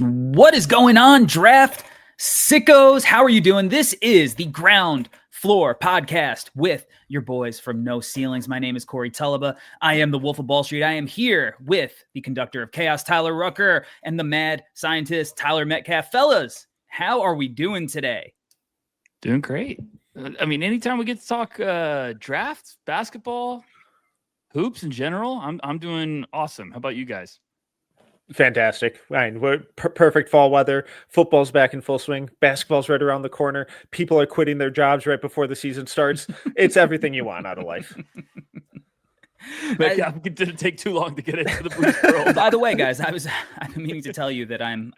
What is going on, draft sickos? How are you doing? This is the Ground Floor Podcast with your boys from No Ceilings. My name is Corey Tullaba. I am the Wolf of Ball Street. I am here with the conductor of chaos, Tyler Rucker, and the mad scientist, Tyler Metcalf. Fellas, how are we doing today? Doing great. I mean, anytime we get to talk drafts, basketball, hoops in general, I'm doing awesome. How about you guys? Fantastic. I mean, we're perfect fall weather. Football's back in full swing. Basketball's right around the corner. People are quitting their jobs right before the season starts. It's everything you want out of life. It didn't take too long to get into the Blues world. By the way, guys, I've been meaning to tell you that I'm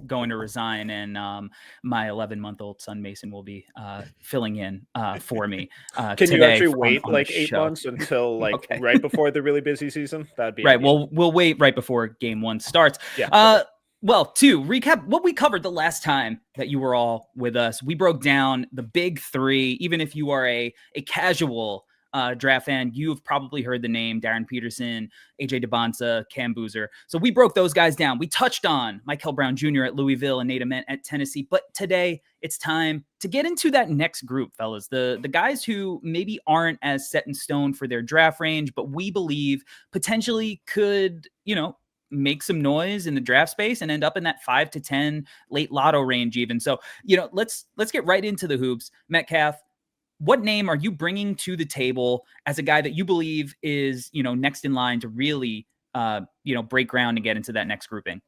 going to resign, and my 11-month-old son Mason will be filling in for me. Can you actually wait like 8 months until right before the really busy season? That'd be right. ideal. We'll wait right before game one starts. Yeah. Well, to recap what we covered the last time that you were all with us, we broke down the big three. Even if you are a casual draft fan, you've probably heard the name Darren Peterson, AJ DeBonsa, Cam Boozer. So we broke those guys down. We touched on Michael Brown Jr. at Louisville and Nate Ament at Tennessee. But today it's time to get into that next group, fellas. The guys who maybe aren't as set in stone for their draft range, but we believe potentially could, make some noise in the draft space and end up in that 5 to 10 late lotto range even. So, let's get right into the hoops. Metcalf, what name are you bringing to the table as a guy that you believe is, next in line to really, break ground and get into that next grouping?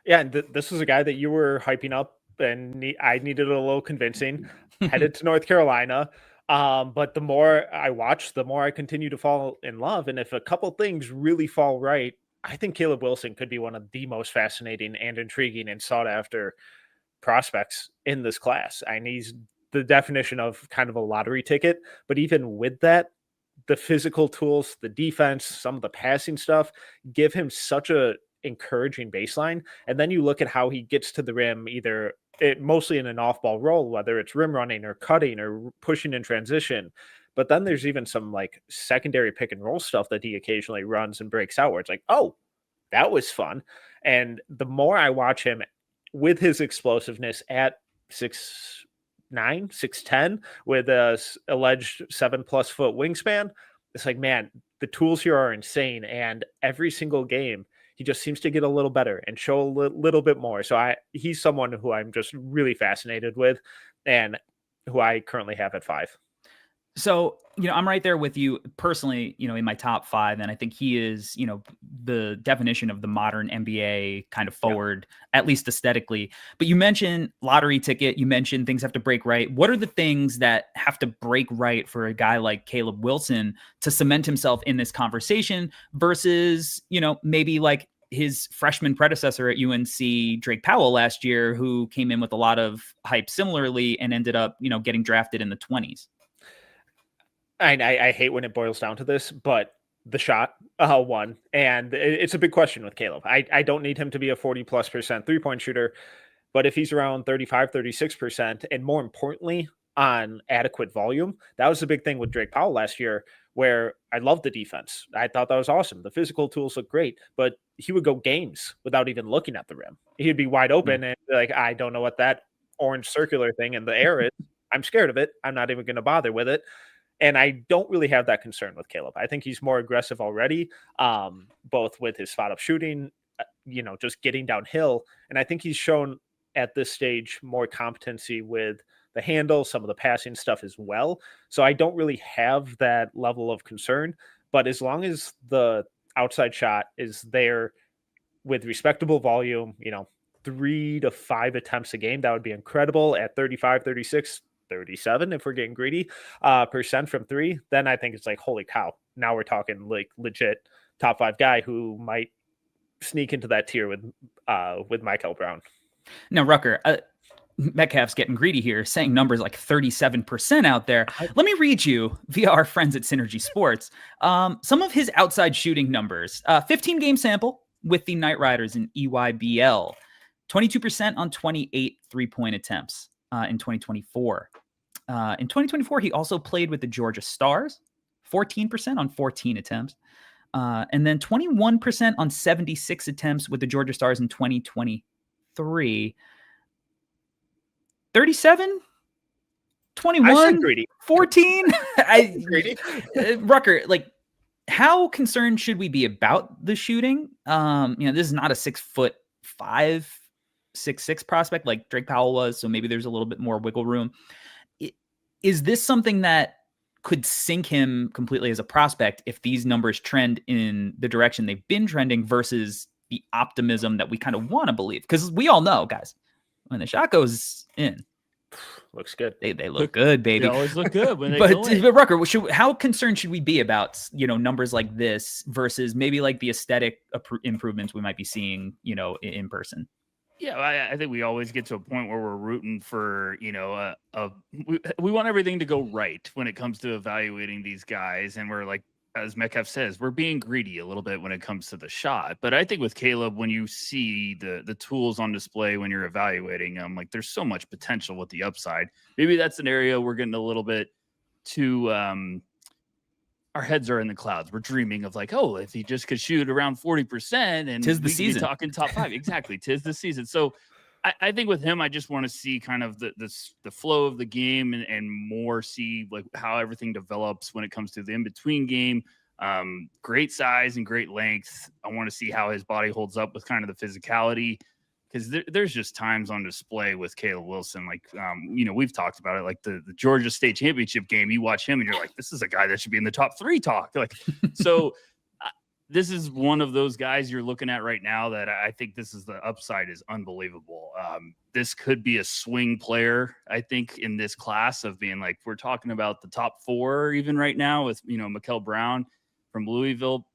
Yeah, this is a guy that you were hyping up, and I needed a little convincing. Headed to North Carolina, but the more I watch, the more I continue to fall in love. And if a couple things really fall right, I think Caleb Wilson could be one of the most fascinating and intriguing and sought after prospects in this class. And he's the definition of kind of a lottery ticket, but even with that, the physical tools, the defense, some of the passing stuff give him such a encouraging baseline. And then you look at how he gets to the rim, mostly in an off-ball role, whether it's rim running or cutting or pushing in transition. But then there's even some like secondary pick and roll stuff that he occasionally runs and breaks out where it's like, oh, that was fun. And the more I watch him with his explosiveness at 6'9", 6'10", with a alleged 7+ foot wingspan, it's like, man, the tools here are insane. And every single game, he just seems to get a little better and show a little bit more. So he's someone who I'm just really fascinated with and who I currently have at 5. So, I'm right there with you personally, in my top 5. And I think he is, the definition of the modern NBA kind of forward, at least aesthetically. But you mentioned lottery ticket. You mentioned things have to break right. What are the things that have to break right for a guy like Caleb Wilson to cement himself in this conversation versus, maybe like his freshman predecessor at UNC, Drake Powell, last year, who came in with a lot of hype similarly and ended up, getting drafted in the 20s? I hate when it boils down to this, but the shot won. And it's a big question with Caleb. I don't need him to be a 40+% three-point shooter, but if he's around 35, 36%, and more importantly, on adequate volume, that was the big thing with Drake Powell last year, where I loved the defense. I thought that was awesome. The physical tools look great, but he would go games without even looking at the rim. He'd be wide open and be like, I don't know what that orange circular thing in the air is. I'm scared of it. I'm not even going to bother with it. And I don't really have that concern with Caleb. I think he's more aggressive already, both with his spot-up shooting, just getting downhill. And I think he's shown at this stage more competency with the handle, some of the passing stuff as well. So I don't really have that level of concern. But as long as the outside shot is there with respectable volume, 3 to 5 attempts a game, that would be incredible. At 35, 36, 37, if we're getting greedy, percent from 3, then I think it's like, holy cow, now we're talking like legit top 5 guy who might sneak into that tier with Michael Brown. Now, Rucker, Metcalf's getting greedy here, saying numbers like 37% out there. Let me read you, via our friends at Synergy Sports, some of his outside shooting numbers. 15-game sample with the Knight Riders in EYBL. 22% on 28 three-point attempts in 2024. In 2024, he also played with the Georgia Stars, 14% on 14 attempts. And then 21% on 76 attempts with the Georgia Stars in 2023. three. 37, I 21, said greedy. 14. Greedy. Rucker, like, how concerned should we be about the shooting? This is not a 6'5", 6'6" prospect like Drake Powell was, so maybe there's a little bit more wiggle room. Is this something that could sink him completely as a prospect if these numbers trend in the direction they've been trending versus the optimism that we kind of want to believe? Because we all know, guys, when the shot goes in, looks good. They look good, baby. They always look good when they but, go in. But Rucker, how concerned should we be about numbers like this versus maybe like the aesthetic improvements we might be seeing in person? Yeah, I think we always get to a point where we're rooting for, we want everything to go right when it comes to evaluating these guys. And we're like, as Metcalf says, we're being greedy a little bit when it comes to the shot. But I think with Caleb, when you see the tools on display when you're evaluating them, like there's so much potential with the upside. Maybe that's an area we're getting a little bit too our heads are in the clouds. We're dreaming of like, oh, if he just could shoot around 40% and tis the season, talking top 5. Exactly. Tis the season. So I think with him, I just want to see kind of the flow of the game and more see like how everything develops when it comes to the in-between game. Great size and great length. I want to see how his body holds up with kind of the physicality, because there's just times on display with Caleb Wilson. Like, we've talked about it, like the Georgia State Championship game. You watch him and you're like, this is a guy that should be in the top 3 talk. Like, so this is one of those guys you're looking at right now that I think this is the upside is unbelievable. This could be a swing player, I think, in this class of being like, we're talking about the top 4 even right now with, Mikel Brown from Louisville.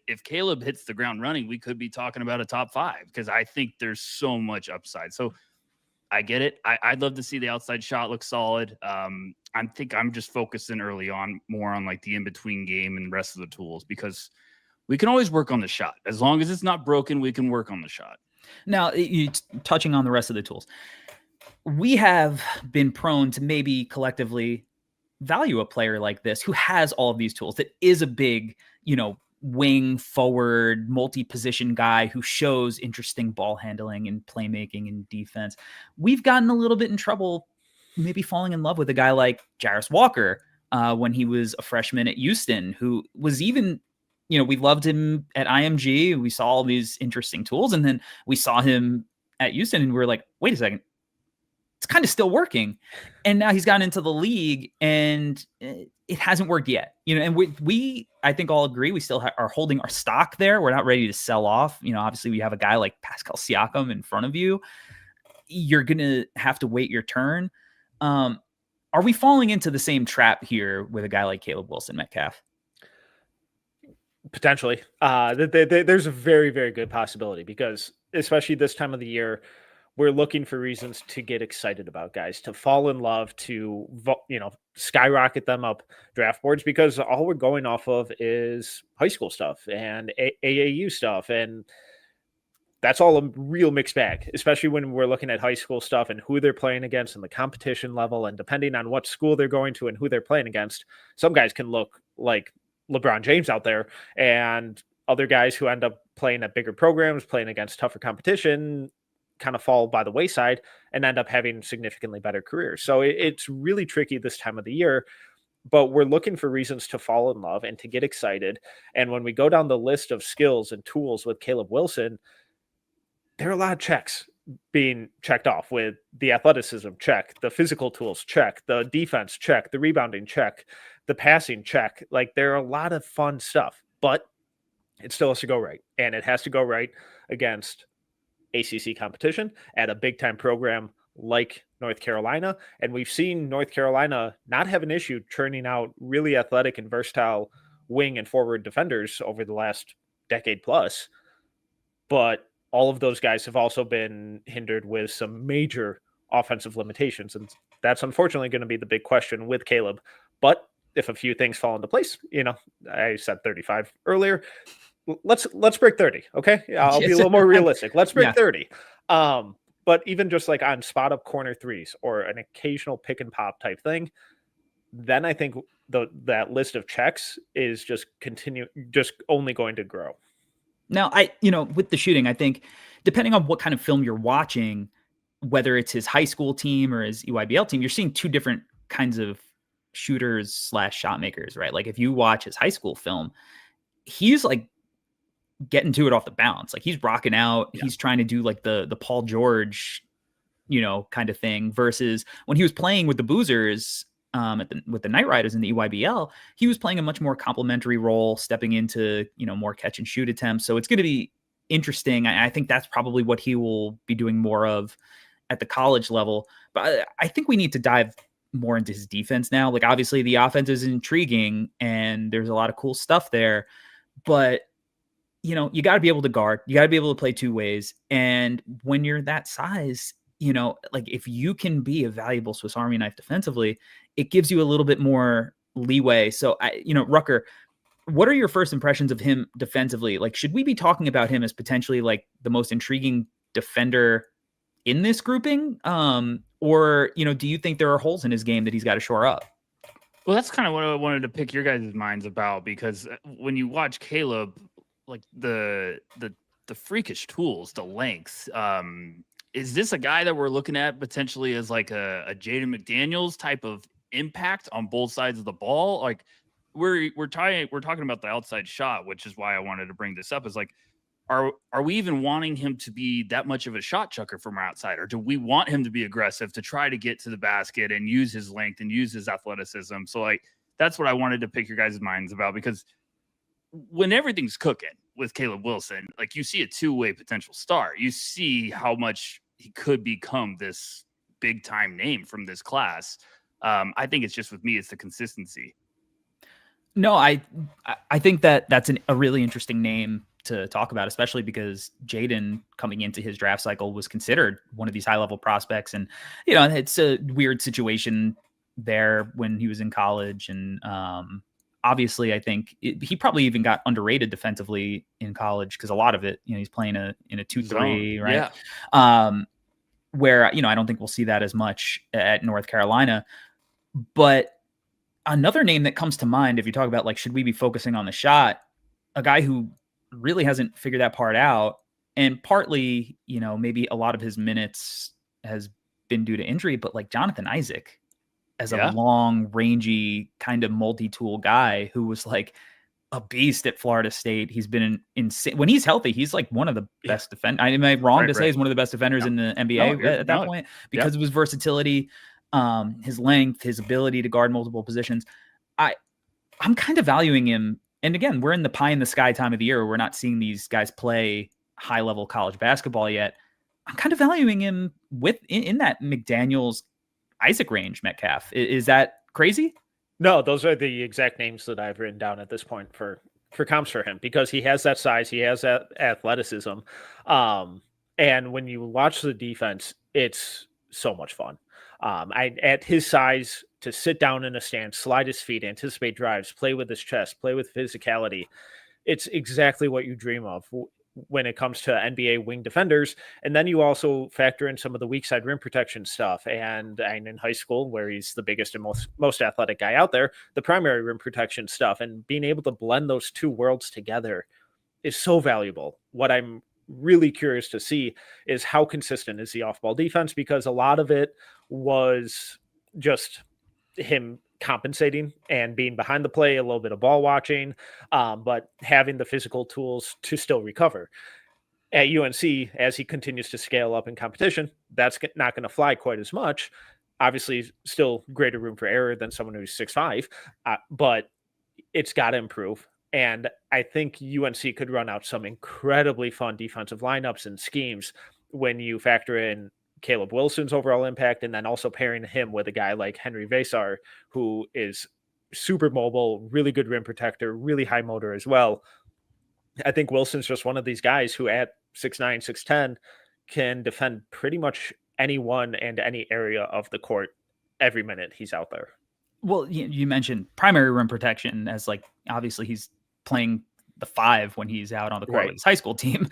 If Caleb hits the ground running, we could be talking about a top 5 because I think there's so much upside. So I get it. I'd love to see the outside shot look solid. I think I'm just focusing early on more on like the in-between game and the rest of the tools, because we can always work on the shot. As long as it's not broken, we can work on the shot. Now, touching on the rest of the tools, we have been prone to maybe collectively value a player like this who has all of these tools, that is a big, wing forward, multi-position guy who shows interesting ball handling and playmaking and defense. We've gotten a little bit in trouble maybe falling in love with a guy like Jarris Walker when he was a freshman at Houston, who was even, we loved him at IMG. We saw all these interesting tools, and then we saw him at Houston and we were like, wait a second, it's kind of still working. And now he's gotten into the league and it hasn't worked yet, and we I think all agree, we still are holding our stock there. We're not ready to sell off. Obviously we have a guy like Pascal Siakam in front of you. You're going to have to wait your turn. Are we falling into the same trap here with a guy like Caleb Wilson, Metcalf? Potentially. There's a very, very good possibility, because especially this time of the year, we're looking for reasons to get excited about guys, to fall in love, to, skyrocket them up draft boards, because all we're going off of is high school stuff and AAU stuff. And that's all a real mixed bag, especially when we're looking at high school stuff and who they're playing against and the competition level. And depending on what school they're going to and who they're playing against, some guys can look like LeBron James out there, and other guys who end up playing at bigger programs, playing against tougher competition, kind of fall by the wayside and end up having significantly better careers. So it's really tricky this time of the year, but we're looking for reasons to fall in love and to get excited. And when we go down the list of skills and tools with Caleb Wilson, there are a lot of checks being checked off. With the athleticism, check; the physical tools, check; the defense, check; the rebounding, check; the passing, check. Like, there are a lot of fun stuff, but it still has to go right. And it has to go right against ACC competition at a big time program like North Carolina. And we've seen North Carolina not have an issue churning out really athletic and versatile wing and forward defenders over the last decade plus. But all of those guys have also been hindered with some major offensive limitations. And that's unfortunately going to be the big question with Caleb. But if a few things fall into place, I said 35 earlier, let's break 30. Okay. I'll be a little more realistic. Let's break 30. But even just like on spot up corner threes or an occasional pick and pop type thing, then I think that list of checks is just only going to grow. Now, with the shooting, I think depending on what kind of film you're watching, whether it's his high school team or his EYBL team, you're seeing two different kinds of shooters / shot makers, right? Like if you watch his high school film, he's like getting to it off the bounce. Like he's rocking out. Yeah. He's trying to do like the Paul George, kind of thing, versus when he was playing with the Boozers with the Knight Riders in the EYBL, he was playing a much more complimentary role, stepping into, more catch and shoot attempts. So it's going to be interesting. I think that's probably what he will be doing more of at the college level. But I think we need to dive more into his defense now. Like obviously the offense is intriguing and there's a lot of cool stuff there, but you got to be able to guard, you got to be able to play two ways. And when you're that size, like if you can be a valuable Swiss Army knife defensively, it gives you a little bit more leeway. So Rucker, what are your first impressions of him defensively? Like, should we be talking about him as potentially like the most intriguing defender in this grouping? Or, do you think there are holes in his game that he's got to shore up? Well, that's kind of what I wanted to pick your guys' minds about, because when you watch Caleb, like the freakish tools, the lengths, is this a guy that we're looking at potentially as like a Jaden McDaniels type of impact on both sides of the ball? Like we're talking about the outside shot, which is why I wanted to bring this up. Is like, are we even wanting him to be that much of a shot chucker from our outside, or do we want him to be aggressive to try to get to the basket and use his length and use his athleticism? So like that's what I wanted to pick your guys' minds about, because when everything's cooking with Caleb Wilson, like you see a two-way potential star. You see how much he could become this big-time name from this class. I think it's just with me, it's the consistency. No, I think that's a really interesting name to talk about, especially because Jaden coming into his draft cycle was considered one of these high-level prospects. And, it's a weird situation there when he was in college. And, obviously, I think he probably even got underrated defensively in college because a lot of it, he's playing in a 2-3, right? Yeah. Where, I don't think we'll see that as much at North Carolina. But another name that comes to mind, if you talk about like, should we be focusing on the shot, a guy who really hasn't figured that part out, and partly, maybe a lot of his minutes has been due to injury, but like Jonathan Isaac, as a long, rangy, kind of multi-tool guy who was like a beast at Florida State. He's been insane. When he's healthy, he's like one of the best defenders. Am I wrong to say he's one of the best defenders in the NBA at that point? Because of his versatility, his length, his ability to guard multiple positions. I'm kind of valuing him. And again, we're in the pie in the sky time of the year where we're not seeing these guys play high-level college basketball yet. I'm kind of valuing him in that McDaniels Isaac range, Metcalf. Is that crazy? No, those are the exact names that I've written down at this point for comps for him, because he has that size, he has that athleticism. And when you watch the defense, it's so much fun. At his size, to sit down in a stance, slide his feet, anticipate drives, play with his chest, play with physicality, it's exactly what you dream of when it comes to NBA wing defenders. And then you also factor in some of the weak side rim protection stuff. And in high school, where he's the biggest and most athletic guy out there, the primary rim protection stuff, and being able to blend those two worlds together is so valuable. What I'm really curious to see is how consistent is the off-ball defense, because a lot of it was just him compensating and being behind the play, a little bit of ball watching, but having the physical tools to still recover. At UNC, as he continues to scale up in competition, that's not going to fly quite as much. Obviously, still greater room for error than someone who's 6'5", but it's got to improve. And I think UNC could run out some incredibly fun defensive lineups and schemes when you factor in Caleb Wilson's overall impact, and then also pairing him with a guy like Henry Vesar, who is super mobile, really good rim protector, really high motor as well. I think Wilson's just one of these guys who at 6'9", 6'10", can defend pretty much anyone and any area of the court every minute he's out there. Well, you mentioned primary rim protection as like, obviously he's playing the 5 when he's out on the court with his high school team.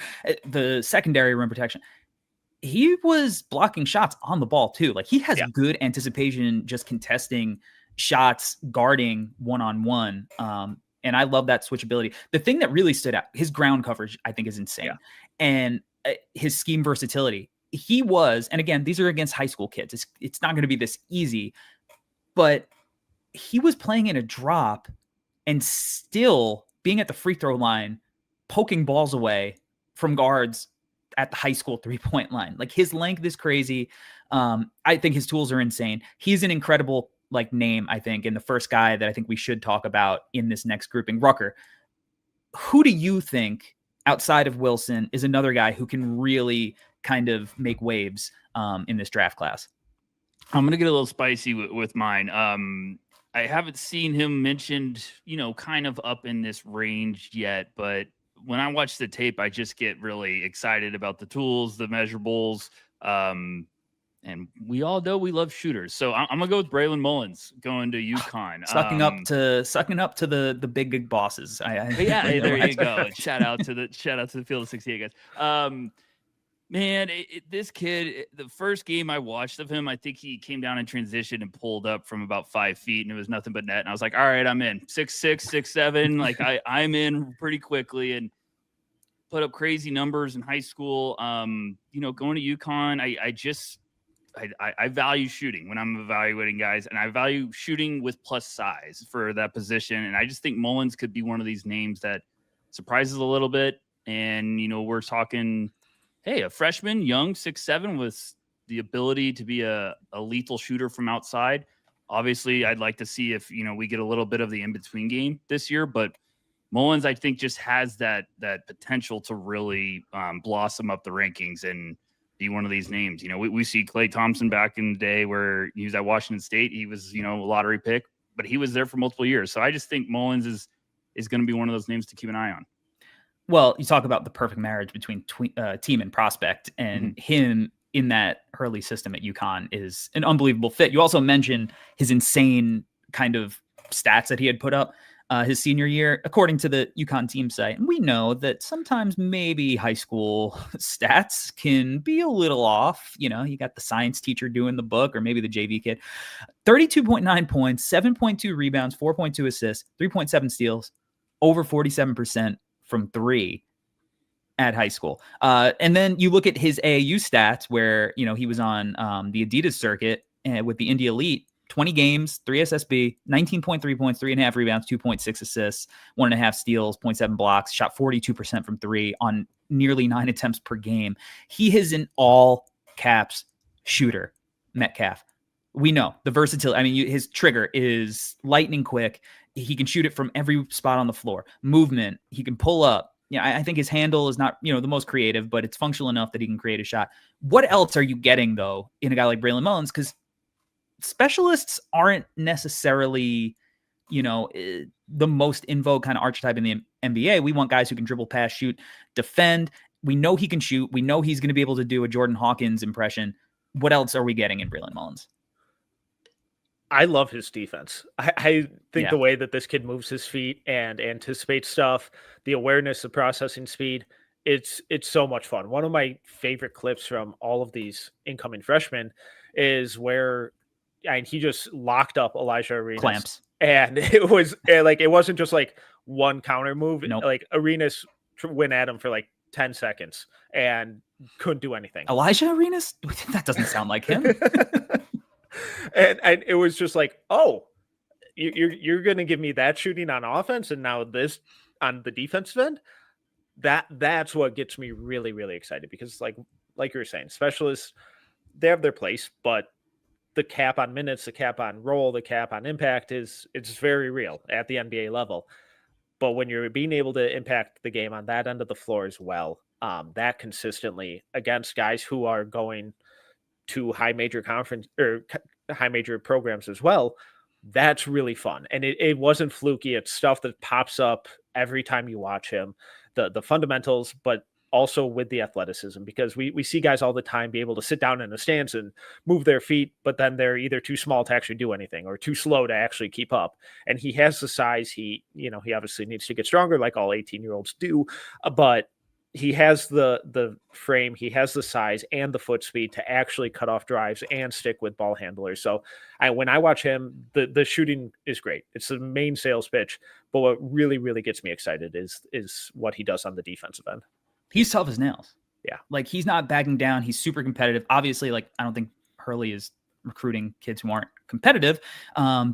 The secondary rim protection, he was blocking shots on the ball too. Like he has good anticipation, just contesting shots, guarding one-on-one. And I love that switchability. The thing that really stood out, his ground coverage, I think, is insane. And his scheme versatility. He was, and again, these are against high school kids. It's not going to be this easy, but he was playing in a drop and still being at the free throw line, poking balls away from guards at the high school 3-point line. Like, his length is crazy. I think his tools are insane. He's an incredible name, I think, and the first guy that I think we should talk about in this next grouping. Rucker, who do you think outside of Wilson is another guy who can really kind of make waves in this draft class? I'm going to get a little spicy with mine. I haven't seen him mentioned, kind of up in this range yet, but when I watch the tape, I just get really excited about the tools, the measurables, and we all know we love shooters. So I'm gonna go with Braylon Mullins going to UConn. Sucking up to the big bosses. Yeah, there you go. Shout out to the Field of 68 guys. Man, this kid, the first game I watched of him, I think he came down in transition and pulled up from about 5 feet, and it was nothing but net. And I was like, all right, I'm in. 6'6", 6'7". Like, I'm in pretty quickly, and put up crazy numbers in high school. Going to UConn, I value shooting when I'm evaluating guys, and I value shooting with plus size for that position. And I just think Mullins could be one of these names that surprises a little bit. And, we're talking, hey, a freshman, young, 6'7", with the ability to be a lethal shooter from outside. Obviously, I'd like to see if, we get a little bit of the in-between game this year, but Mullins, I think, just has that potential to really blossom up the rankings and be one of these names. We see Klay Thompson back in the day where he was at Washington State. He was, a lottery pick, but he was there for multiple years. So I just think Mullins is going to be one of those names to keep an eye on. Well, you talk about the perfect marriage between team and prospect, and him in that Hurley system at UConn is an unbelievable fit. You also mentioned his insane kind of stats that he had put up his senior year, according to the UConn team site. And we know that sometimes maybe high school stats can be a little off. You got the science teacher doing the book, or maybe the JV kid. 32.9 points, 7.2 rebounds, 4.2 assists, 3.7 steals, over 47% from three at high school. And then you look at his AAU stats where, he was on the Adidas circuit with the Indy Elite. 20 games, 3 SSB, 19.3 points, 3.5 rebounds, 2.6 assists, 1.5 steals, 0.7 blocks, shot 42% from three on nearly 9 attempts per game. He is an all caps shooter, Metcalf. We know the versatility. I mean, his trigger is lightning quick. He can shoot it from every spot on the floor. Movement, he can pull up. I think his handle is not, the most creative, but it's functional enough that he can create a shot. What else are you getting, though, in a guy like Braylon Mullins? Because specialists aren't necessarily, the most in vogue kind of archetype in the NBA. We want guys who can dribble, pass, shoot, defend. We know he can shoot. We know he's going to be able to do a Jordan Hawkins impression. What else are we getting in Braylon Mullins? I love his defense. I think the way that this kid moves his feet and anticipates stuff, the awareness, the processing speed, it's so much fun. One of my favorite clips from all of these incoming freshmen is where he just locked up Elijah Arenas. Clamps. And it was it wasn't just one counter move. Nope. Arenas went at him for 10 seconds and couldn't do anything. Elijah Arenas? That doesn't sound like him. and it was just you're going to give me that shooting on offense and now this on the defensive end? That's what gets me really, really excited, because like you were saying, specialists, they have their place, but the cap on minutes, the cap on role, the cap on impact it's very real at the NBA level. But when you're being able to impact the game on that end of the floor as well, that consistently against guys who are going to high major conference or high major programs as well, that's really fun. And it wasn't fluky. It's stuff that pops up every time you watch him, the fundamentals, but also with the athleticism, because we see guys all the time be able to sit down in a stance and move their feet, but then they're either too small to actually do anything or too slow to actually keep up. And he has the size. He obviously needs to get stronger, like all 18-year-olds do, but he has the frame, he has the size and the foot speed to actually cut off drives and stick with ball handlers. So when I watch him, the shooting is great. It's the main sales pitch, but what really, really gets me excited is what he does on the defensive end. He's tough as nails. Yeah. Like, he's not backing down. He's super competitive. Obviously, like, I don't think Hurley is recruiting kids who aren't competitive,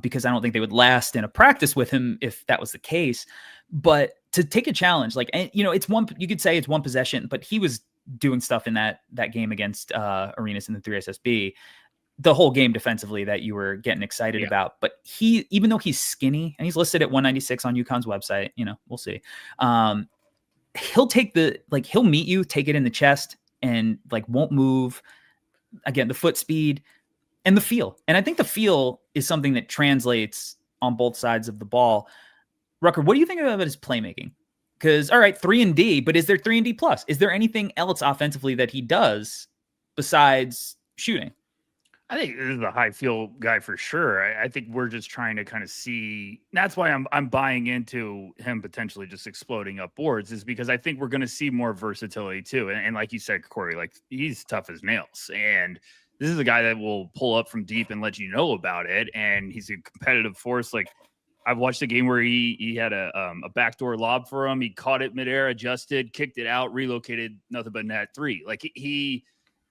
because I don't think they would last in a practice with him if that was the case. But to take a challenge, like, and, it's you could say it's one possession, but he was doing stuff in that game against Arenas in the 3SSB, the whole game defensively, that you were getting excited about. But he, even though he's skinny and he's listed at 196 on UConn's website, we'll see. He'll he'll meet you, take it in the chest, and like won't move. Again, the foot speed and the feel. And I think the feel is something that translates on both sides of the ball. Rucker, what do you think about his playmaking? Because, all right, 3-and-D, but is there 3-and-D plus? Is there anything else offensively that he does besides shooting? I think this is a high feel guy for sure. I think we're just trying to kind of see. That's why I'm buying into him potentially just exploding up boards, is because I think we're going to see more versatility too. And like you said, Corey, like, he's tough as nails. And this is a guy that will pull up from deep and let you know about it. And he's a competitive force. Like, I've watched a game where he had a backdoor lob for him. He caught it midair, adjusted, kicked it out, relocated, nothing but net three. Like, he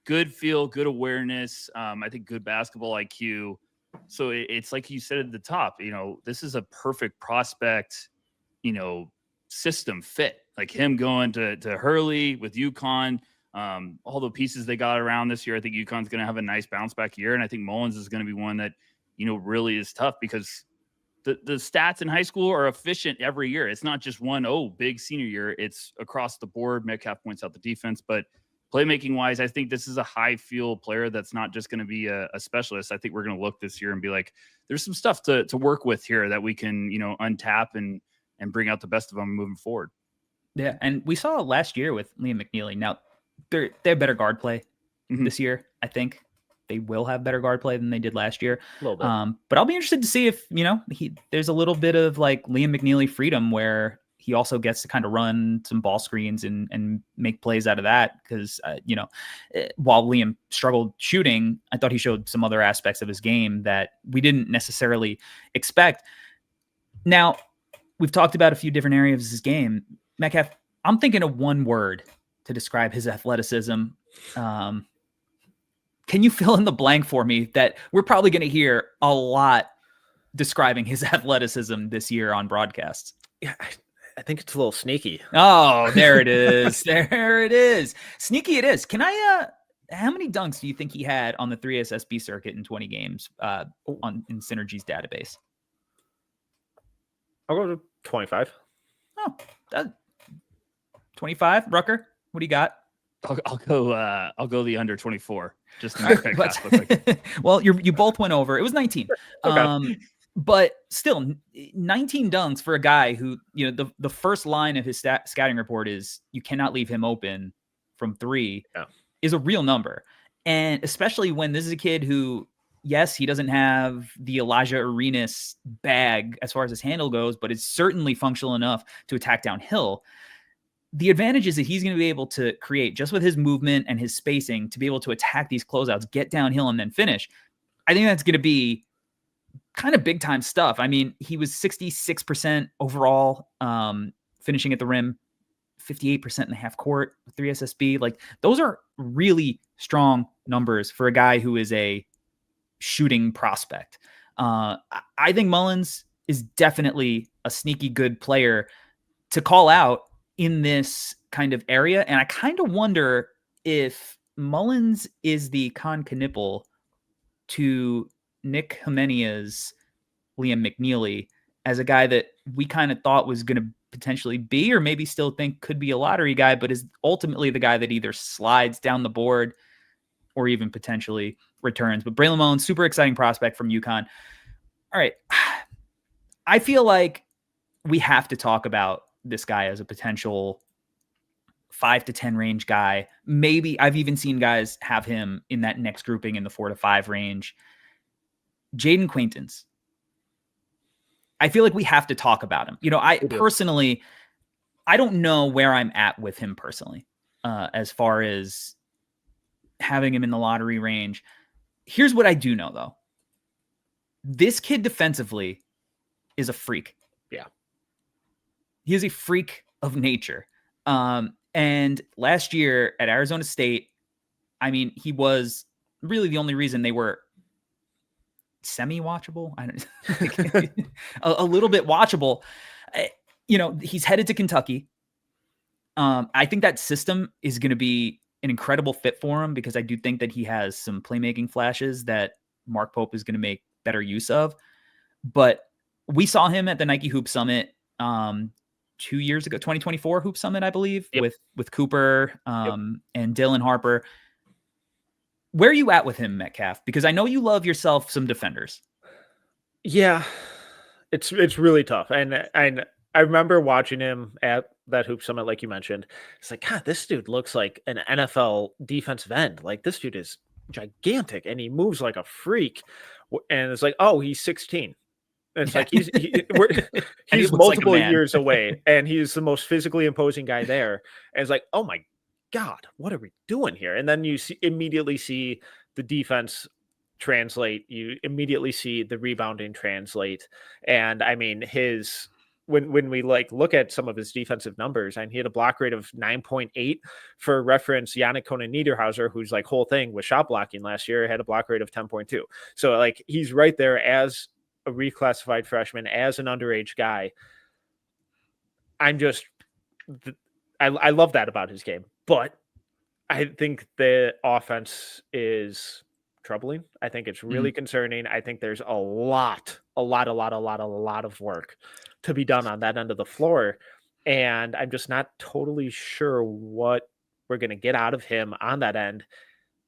good feel, good awareness. I think good basketball IQ. So it's like you said at the top, this is a perfect prospect, system fit. Like, him going to Hurley with UConn, all the pieces they got around this year. I think UConn's going to have a nice bounce back year. And I think Mullins is going to be one that, really is tough, because the stats in high school are efficient every year. It's not just big senior year. It's across the board. Metcalf points out the defense, but playmaking wise, I think this is a high feel player that's not just going to be a specialist. I think we're going to look this year and be like, there's some stuff to work with here that we can, untap and bring out the best of them moving forward. Yeah. And we saw last year with Liam McNeely. Now they have better guard play this year. I think they will have better guard play than they did last year. A little bit. But I'll be interested to see if, there's a little bit of like Liam McNeely freedom where he also gets to kind of run some ball screens and make plays out of that. Because, while Liam struggled shooting, I thought he showed some other aspects of his game that we didn't necessarily expect. Now, we've talked about a few different areas of his game. Metcalf, I'm thinking of one word to describe his athleticism. Can you fill in the blank for me that we're probably going to hear a lot describing his athleticism this year on broadcasts? Yeah, I think it's a little sneaky. Oh, there it is. There it is. Sneaky it is. Can I, how many dunks do you think he had on the 3SSB circuit in 20 games in Synergy's database? I'll go to 25. Oh, 25. Rucker, what do you got? I'll go the under 24. Just to make Metcalf look like. Well, you both went over. It was 19. Okay. But still, 19 dunks for a guy who, the first line of his scouting report is you cannot leave him open from three is a real number. And especially when this is a kid who, yes, he doesn't have the Elijah Arenas bag as far as his handle goes, but is certainly functional enough to attack downhill. The advantage is that he's going to be able to create, just with his movement and his spacing, to be able to attack these closeouts, get downhill, and then finish. I think that's going to be kind of big time stuff. I mean, he was 66% overall, finishing at the rim, 58% in the half court, 3SSB. Like, those are really strong numbers for a guy who is a shooting prospect. I think Mullins is definitely a sneaky good player to call out in this kind of area. And I kind of wonder if Mullins is the Con Knipple to Nick Homenia's Liam McNeely, as a guy that we kind of thought was going to potentially be, or maybe still think could be, a lottery guy, but is ultimately the guy that either slides down the board or even potentially returns. But Braylon Mullins, super exciting prospect from UConn. All right. I feel like we have to talk about this guy as a potential 5 to 10 range guy. Maybe I've even seen guys have him in that next grouping in the 4 to 5 range. Jaden Quaintance. I feel like we have to talk about him. I personally, I don't know where I'm at with him personally, as far as having him in the lottery range. Here's what I do know, though. This kid defensively is a freak. Yeah. He is a freak of nature. And last year at Arizona State, I mean, he was really the only reason they were semi-watchable. I don't a little bit watchable. He's headed to Kentucky. I think that system is going to be an incredible fit for him because I do think that he has some playmaking flashes that Mark Pope is going to make better use of. But we saw him at the Nike Hoop Summit 2 years ago, 2024 Hoop Summit, I believe, with Cooper and Dylan Harper. Where are you at with him, Metcalf? Because I know you love yourself some defenders. Yeah, it's really tough. And I remember watching him at that Hoop Summit, like you mentioned. It's like, God, this dude looks like an NFL defensive end. Like, this dude is gigantic and he moves like a freak. And it's like, oh, he's 16. And it's like he's multiple years away, and he's the most physically imposing guy there. And it's like, oh my God, what are we doing here? And then you immediately see the defense translate. You immediately see the rebounding translate. And I mean, when we look at some of his defensive numbers, and he had a block rate of 9.8. For reference, Yannick Konan-Niederhauser, whose whole thing was shot blocking last year, had a block rate of 10.2. So he's right there as a reclassified freshman, as an underage guy. I love that about his game, but I think the offense is troubling. I think it's really concerning. I think there's a lot of work to be done on that end of the floor. And I'm just not totally sure what we're going to get out of him on that end.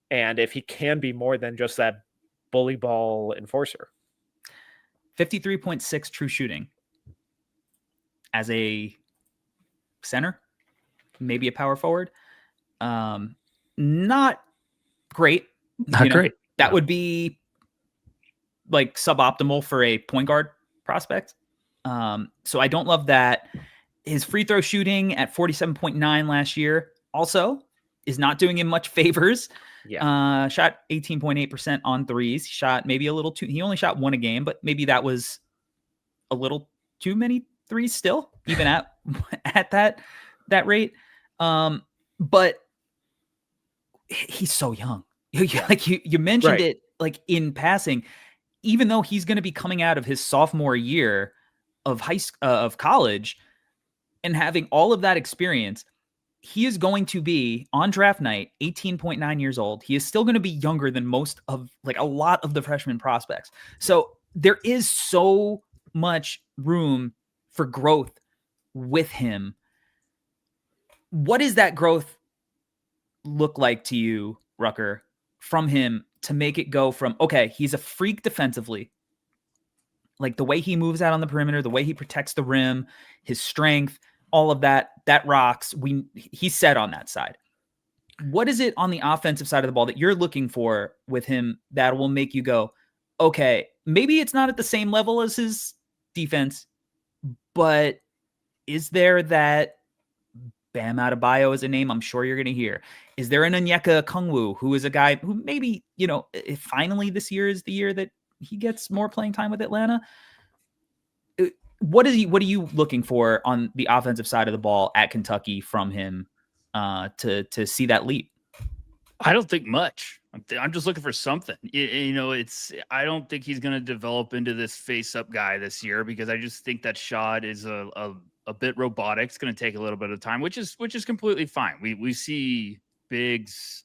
And if he can be more than just that bully ball enforcer. 53.6 true shooting as a center, maybe a power forward. Not great. Not great. That would be suboptimal for a point guard prospect. So I don't love that. His free throw shooting at 47.9 last year also is not doing him much favors. Yeah. Shot 18.8% on threes. Shot maybe a little too. He only shot one a game, but maybe that was a little too many threes still, even at that rate. But he's so young. You mentioned it in passing. Even though he's going to be coming out of his sophomore year of college and having all of that experience, he is going to be on draft night 18.9 years old. He is still going to be younger than most of a lot of the freshman prospects. So there is so much room for growth with him. What does that growth look like to you, Rucker, from him to make it go from, okay, he's a freak defensively, the way he moves out on the perimeter, the way he protects the rim, his strength, all of that rocks. He's set on that side. What is it on the offensive side of the ball that you're looking for with him that will make you go, okay, maybe it's not at the same level as his defense, but is there that Bam Adebayo is a name I'm sure you're going to hear? Is there an Onyeka Okongwu, who is a guy who maybe, if finally this year is the year that he gets more playing time with Atlanta? What are you looking for on the offensive side of the ball at Kentucky from him to see that leap? I don't think much. I'm just looking for something. I don't think he's going to develop into this face-up guy this year because I just think that shot is a bit robotic. It's going to take a little bit of time, which is completely fine. We see bigs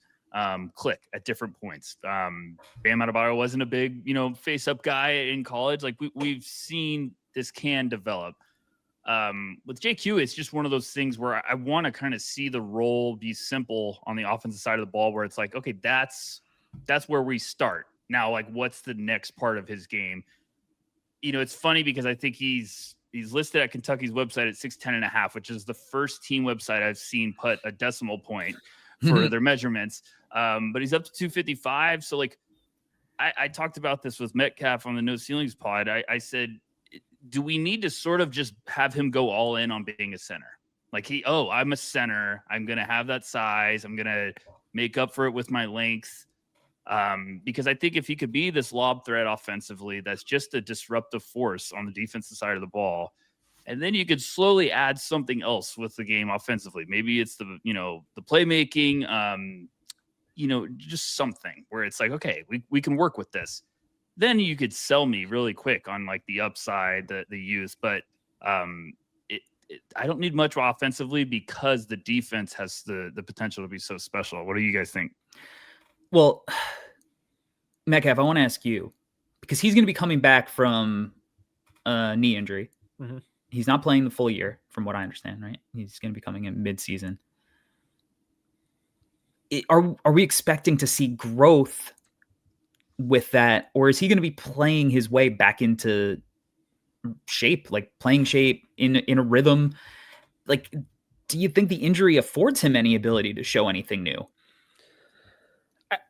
click at different points. Bam Adebayo wasn't a big face-up guy in college. We've seen this can develop. With JQ, it's just one of those things where I want to kind of see the role be simple on the offensive side of the ball, where it's like, okay, that's where we start. Now, what's the next part of his game? It's funny because I think he's listed at Kentucky's website at 6'10.5", which is the first team website I've seen put a decimal point for their measurements. But he's up to 255. So I talked about this with Metcalf on the No Ceilings pod. I said, do we need to sort of just have him go all in on being a center? I'm a center. I'm going to have that size. I'm going to make up for it with my length. Because I think if he could be this lob threat offensively, that's just a disruptive force on the defensive side of the ball. And then you could slowly add something else with the game offensively. Maybe it's the playmaking, just something where it's like, okay, we can work with this. Then you could sell me really quick on like the upside, the youth. But I don't need much offensively because the defense has the potential to be so special. What do you guys think? Well, Metcalf, I want to ask you, because he's going to be coming back from a knee injury. Mm-hmm. He's not playing the full year, from what I understand, right? He's going to be coming in mid-season. Are we expecting to see growth with that, or is he going to be playing his way back into shape, like playing shape in a rhythm? Like, do you think the injury affords him any ability to show anything new?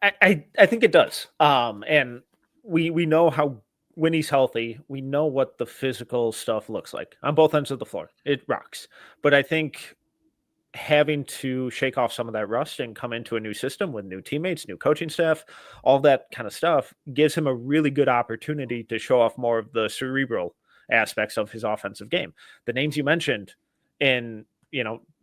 I think it does. And we know how, when he's healthy, we know what the physical stuff looks like on both ends of the floor. It rocks. But I think having to shake off some of that rust and come into a new system with new teammates, new coaching staff, all that kind of stuff gives him a really good opportunity to show off more of the cerebral aspects of his offensive game. The names you mentioned, and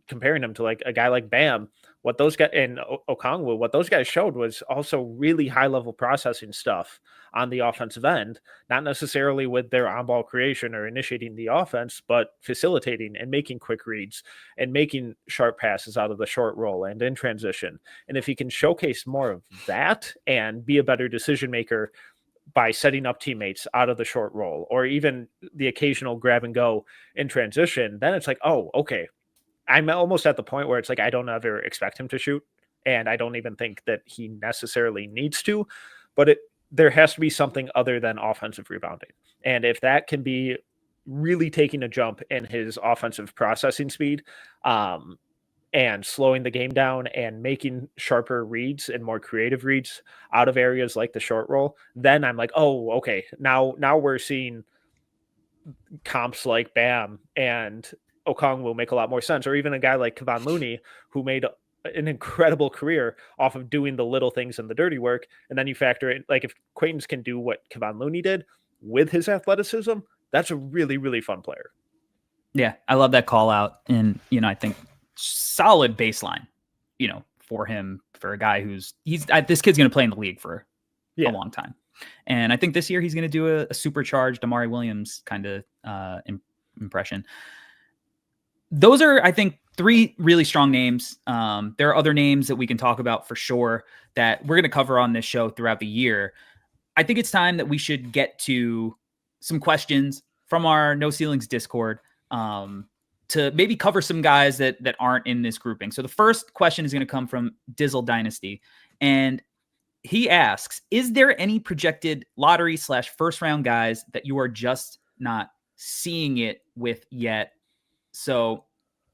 comparing him to like a guy like Bam, what those guys and Okongwu, what those guys showed was also really high level processing stuff on the offensive end, not necessarily with their on-ball creation or initiating the offense, but facilitating and making quick reads and making sharp passes out of the short roll and in transition. And if he can showcase more of that and be a better decision maker by setting up teammates out of the short roll, or even the occasional grab and go in transition, then it's like, oh, okay. I'm almost at the point where it's like, I don't ever expect him to shoot, and I don't even think that he necessarily needs to, but there has to be something other than offensive rebounding. And if that can be really taking a jump in his offensive processing speed, and slowing the game down and making sharper reads and more creative reads out of areas like the short roll, then I'm like, oh, okay. Now we're seeing comps like Bam and Okong will make a lot more sense, or even a guy like Kevon Looney, who made an incredible career off of doing the little things and the dirty work. And then you factor in, like, if Quaintance can do what Kevon Looney did with his athleticism, that's a really, really fun player. Yeah, I love that call out. And, I think solid baseline, for him, for a guy this kid's going to play in the league for a long time. And I think this year he's going to do a supercharged Amari Williams kind of impression. Those are, I think, three really strong names. There are other names that we can talk about for sure that we're going to cover on this show throughout the year. I think it's time that we should get to some questions from our No Ceilings Discord to maybe cover some guys that aren't in this grouping. So the first question is going to come from Dizzle Dynasty. And he asks, is there any projected lottery / first round guys that you are just not seeing it with yet? So,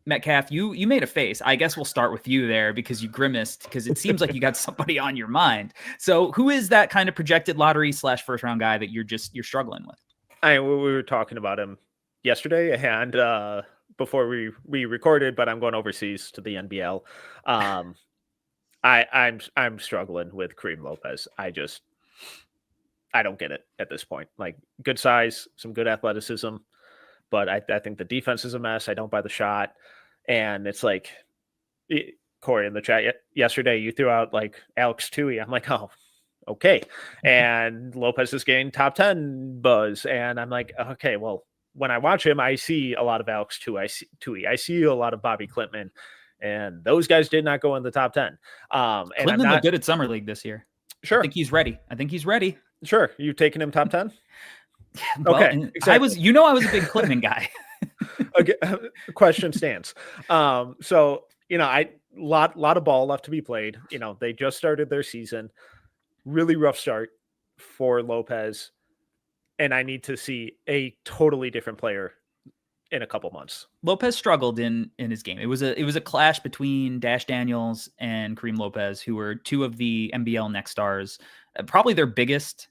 Metcalf, you made a face. I guess we'll start with you there because you grimaced, because it seems like you got somebody on your mind. So who is that kind of projected lottery / first round guy that you're struggling with? We were talking about him yesterday and before we recorded, but I'm going overseas to the NBL. I'm struggling with Kareem Lopez. I don't get it at this point. Like, good size, some good athleticism, but I think the defense is a mess. I don't buy the shot. And it's like, Corey, in the chat yesterday, you threw out like Alex Tui. I'm like, oh, okay. And Lopez is getting top 10 buzz. And I'm like, okay, well, when I watch him, I see a lot of Alex Tui. I see a lot of Bobby Klintman. And those guys did not go in the top 10. Klintman looked good at Summer League this year. Sure. I think he's ready. Sure. You've taken him top 10? Well, okay. Exactly. I was a big Klintman guy. Okay. Question stands. So, lot of ball left to be played. They just started their season. Really rough start for Lopez. And I need to see a totally different player in a couple months. Lopez struggled in his game. It was a clash between Dash Daniels and Kareem Lopez, who were two of the NBL Next Stars, probably their biggest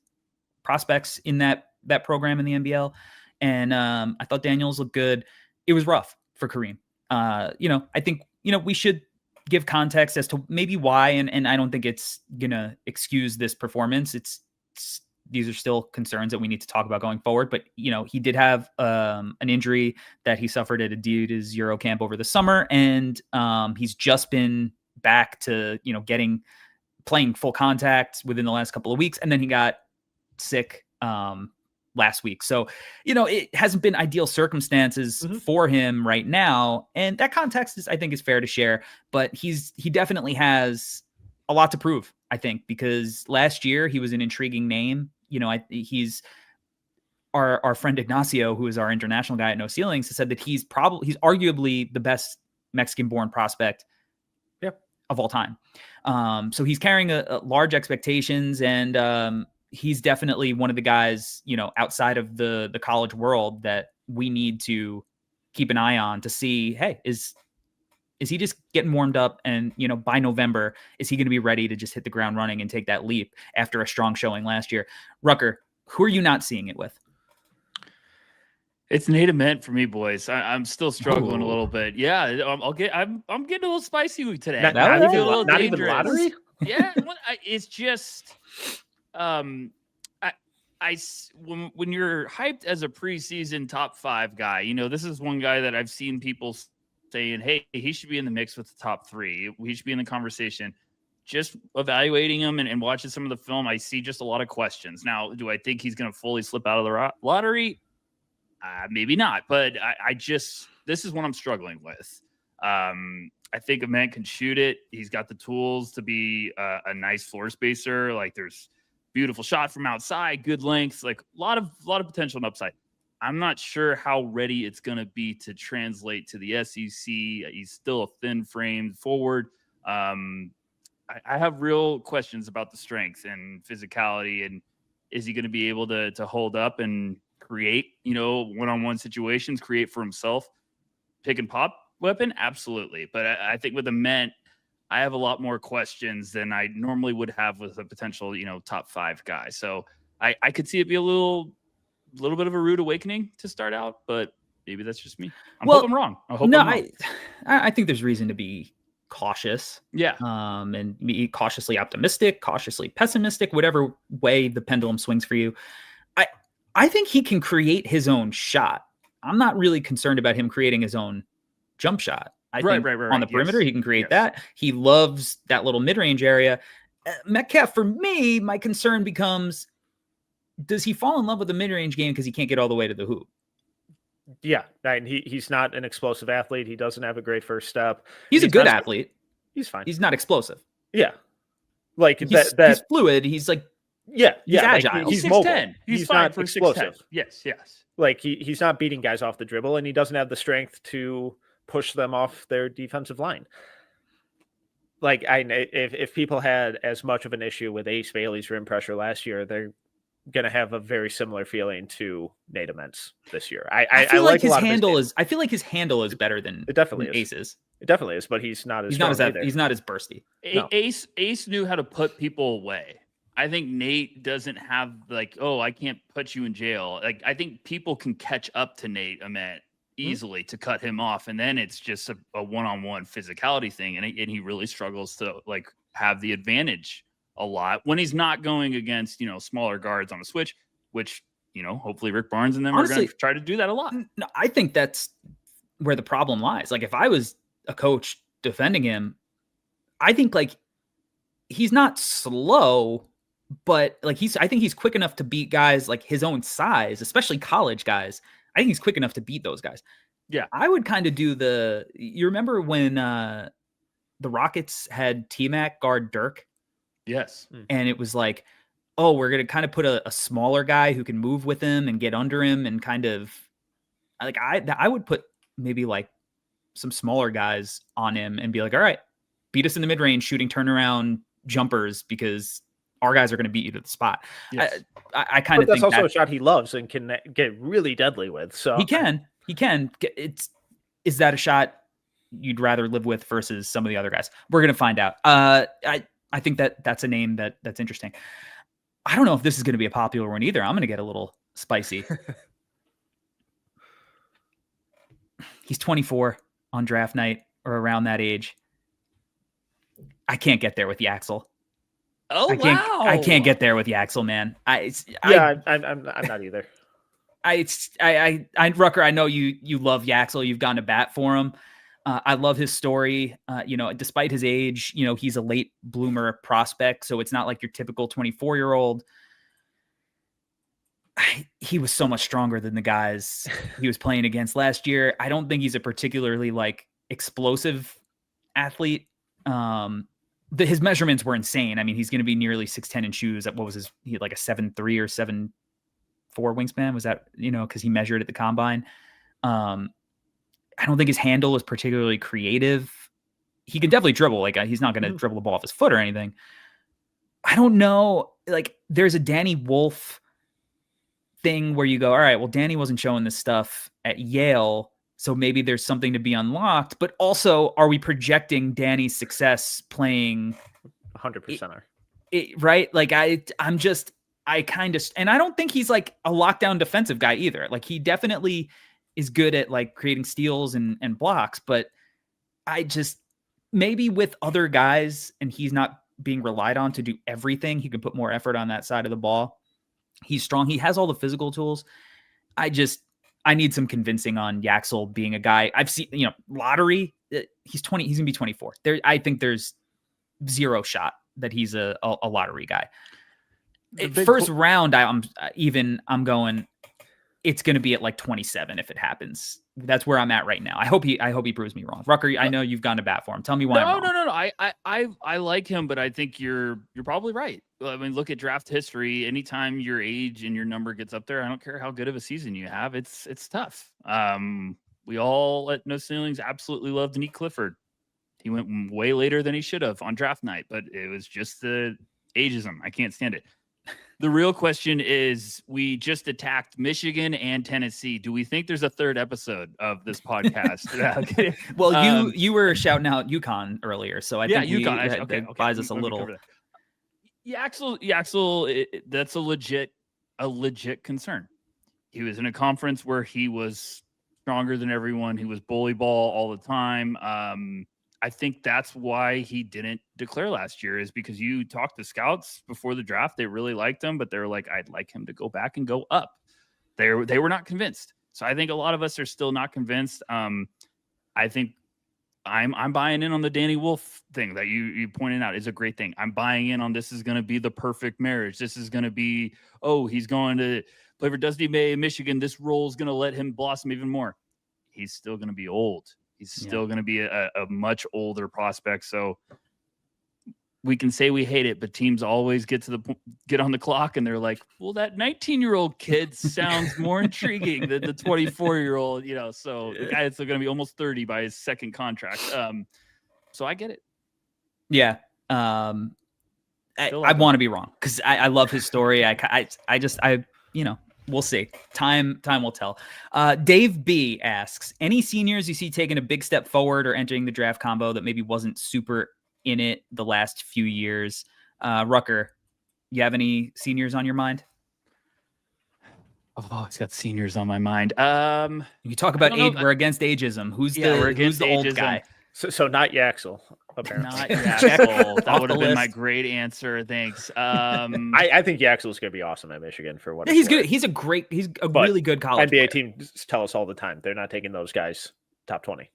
prospects in that program in the NBL. And I thought Daniels looked good. It was rough for Kareem. I think, we should give context as to maybe why, and I don't think it's gonna excuse this performance. It's these are still concerns that we need to talk about going forward. But, he did have an injury that he suffered at Adidas Euro camp over the summer. And he's just been back to, playing full contact within the last couple of weeks. And then he got sick last week. So, it hasn't been ideal circumstances for him right now. And that context I think is fair to share, but he definitely has a lot to prove, I think, because last year he was an intriguing name. He's our friend Ignacio, who is our international guy at No Ceilings, has said that he's arguably the best Mexican-born prospect of all time. So he's carrying a large expectations, and he's definitely one of the guys, outside of the college world that we need to keep an eye on to see, hey, is he just getting warmed up? And, by November, is he going to be ready to just hit the ground running and take that leap after a strong showing last year? Rucker, who are you not seeing it with? It's Nate Ament for me, boys. I'm still struggling a little bit. Yeah, I'm getting a little spicy today. Not even lottery. Yeah, it's just when you're hyped as a preseason top 5 guy, this is one guy that I've seen people saying, hey, he should be in the mix with the top 3. He should be in the conversation. Just evaluating him and watching some of the film, I see just a lot of questions. Now, do I think he's going to fully slip out of the lottery? Maybe not, but this is what I'm struggling with. I think Ament can shoot it. He's got the tools to be a nice floor spacer. Like, there's beautiful shot from outside, good length, like a lot of potential and upside. I'm not sure how ready it's going to be to translate to the SEC. He's still a thin-framed forward. I have real questions about the strength and physicality, and is he going to be able to hold up and create, one-on-one situations, create for himself, pick and pop weapon? Absolutely. But I think with Ament, I have a lot more questions than I normally would have with a potential, top 5 guy. So I could see it be a little bit of a rude awakening to start out, but maybe that's just me. I hope I'm wrong. I'm wrong. I think there's reason to be cautious. Yeah. And be cautiously optimistic, cautiously pessimistic, whatever way the pendulum swings for you. I think he can create his own shot. I'm not really concerned about him creating his own jump shot. I think on the perimeter, he can create that. He loves that little mid-range area. Metcalf, for me, my concern becomes, does he fall in love with the mid-range game because he can't get all the way to the hoop? Yeah, and he's not an explosive athlete. He doesn't have a great first step. He's a good athlete. He's fine. He's not explosive. Yeah. Like he's fluid. He's like, he's agile. Like, he's 6'10". mobile. He's not for explosive. 6'10". Yes. Like he's not beating guys off the dribble, and he doesn't have the strength to push them off their defensive line. Like if people had as much of an issue with Ace Bailey's rim pressure last year, they're going to have a very similar feeling to Nate Ament's this year. I feel like his handle is better than it definitely is. Ace's. It definitely is, but he's not as bursty. No. Ace knew how to put people away. I think Nate doesn't have I can't put you in jail. Like, I think people can catch up to Nate Ament easily to cut him off, and then it's just a one-on-one physicality thing, and he really struggles to have the advantage a lot when he's not going against smaller guards on a switch, which hopefully Rick Barnes and them are going to try to do that a lot. No, I think that's where the problem lies. Like, if I was a coach defending him, I think he's not slow, but I think he's quick enough to beat guys like his own size, especially college guys. I think he's quick enough to beat those guys. Yeah. I would kind of do you remember when the Rockets had T-Mac guard Dirk? Yes. And it was like, oh, we're going to kind of put a smaller guy who can move with him and get under him, and kind of I would put maybe some smaller guys on him and be like, all right, beat us in the mid-range shooting turnaround jumpers, because our guys are going to beat you to the spot. Yes. I kind of think that's also a shot he loves and can get really deadly with. So he can. Is that a shot you'd rather live with versus some of the other guys? We're going to find out. I think that's a name that's interesting. I don't know if this is going to be a popular one either. I'm going to get a little spicy. He's 24 on draft night or around that age. I can't get there with Yaxel. Oh, I can't get there with Yaxel, man. I'm not either. Rucker, I know you love Yaxel. You've gone to bat for him. I love his story. Despite his age, he's a late bloomer prospect. So it's not like your typical 24-year-old. He was so much stronger than the guys he was playing against last year. I don't think he's a particularly explosive athlete. His measurements were insane. I mean, he's going to be nearly 6'10" in shoes. What was he had like a 7'3" or 7'4" wingspan? Was that, because he measured at the combine. I don't think his handle is particularly creative. He can definitely dribble. He's not going to dribble the ball off his foot or anything. I don't know. There's a Danny Wolf thing where you go, all right, well, Danny wasn't showing this stuff at Yale, so maybe there's something to be unlocked. But also, are we projecting Danny's success playing 100%? Right? And I don't think he's a lockdown defensive guy either. He definitely is good at creating steals and blocks, but maybe with other guys and he's not being relied on to do everything, he can put more effort on that side of the ball. He's strong. He has all the physical tools. I need some convincing on Yaxel being a guy I've seen, lottery. He's 20. He's gonna be 24. I think there's zero shot that he's a lottery guy. First round, I'm going, it's going to be at 27 if it happens. That's where I'm at right now. I hope he proves me wrong. Rucker, I know you've gone to bat for him. Tell me why I'm wrong. No. I like him, but I think you're probably right. I mean, look at draft history. Anytime your age and your number gets up there, I don't care how good of a season you have. It's tough. We all at No Ceilings absolutely loved Nick Clifford. He went way later than he should have on draft night, but it was just the ageism. I can't stand it. The real question is, we just attacked Michigan and Tennessee. Do we think there's a third episode of this podcast? Well, you were shouting out UConn earlier, so I think UConn buys us a little. Yaxel, that's a legit concern. He was in a conference where he was stronger than everyone. He was bully ball all the time. I think that's why he didn't declare last year, is because you talked to scouts before the draft. They really liked him, but they're like, I'd like him to go back and go up. They were not convinced. So I think a lot of us are still not convinced. I think I'm buying in on the Danny Wolf thing that you pointed out is a great thing. I'm buying in on this is going to be the perfect marriage. This is going to be, he's going to play for Dusty May in Michigan. This role is going to let him blossom even more. He's still going to be old. He's still going to be a much older prospect. So we can say we hate it, but teams always get on the clock and they're like, well, that 19-year-old kid sounds more intriguing than the 24-year-old, so the guy that's going to be almost 30 by his second contract. So I get it. Yeah. I want to be wrong because I love his story. We'll see. Time will tell. Dave B asks, any seniors you see taking a big step forward or entering the draft combo that maybe wasn't super in it the last few years? Rucker, you have any seniors on your mind? I've always got seniors on my mind. You talk about age. We're against ageism. Who's the old guy? So not Yaxel, apparently. Not Yaxel. That would have been my great answer. Thanks. I think Yaxel is going to be awesome at Michigan for what he's good. He's a really good college NBA player. teams tell us all the time they're not taking those guys top 20.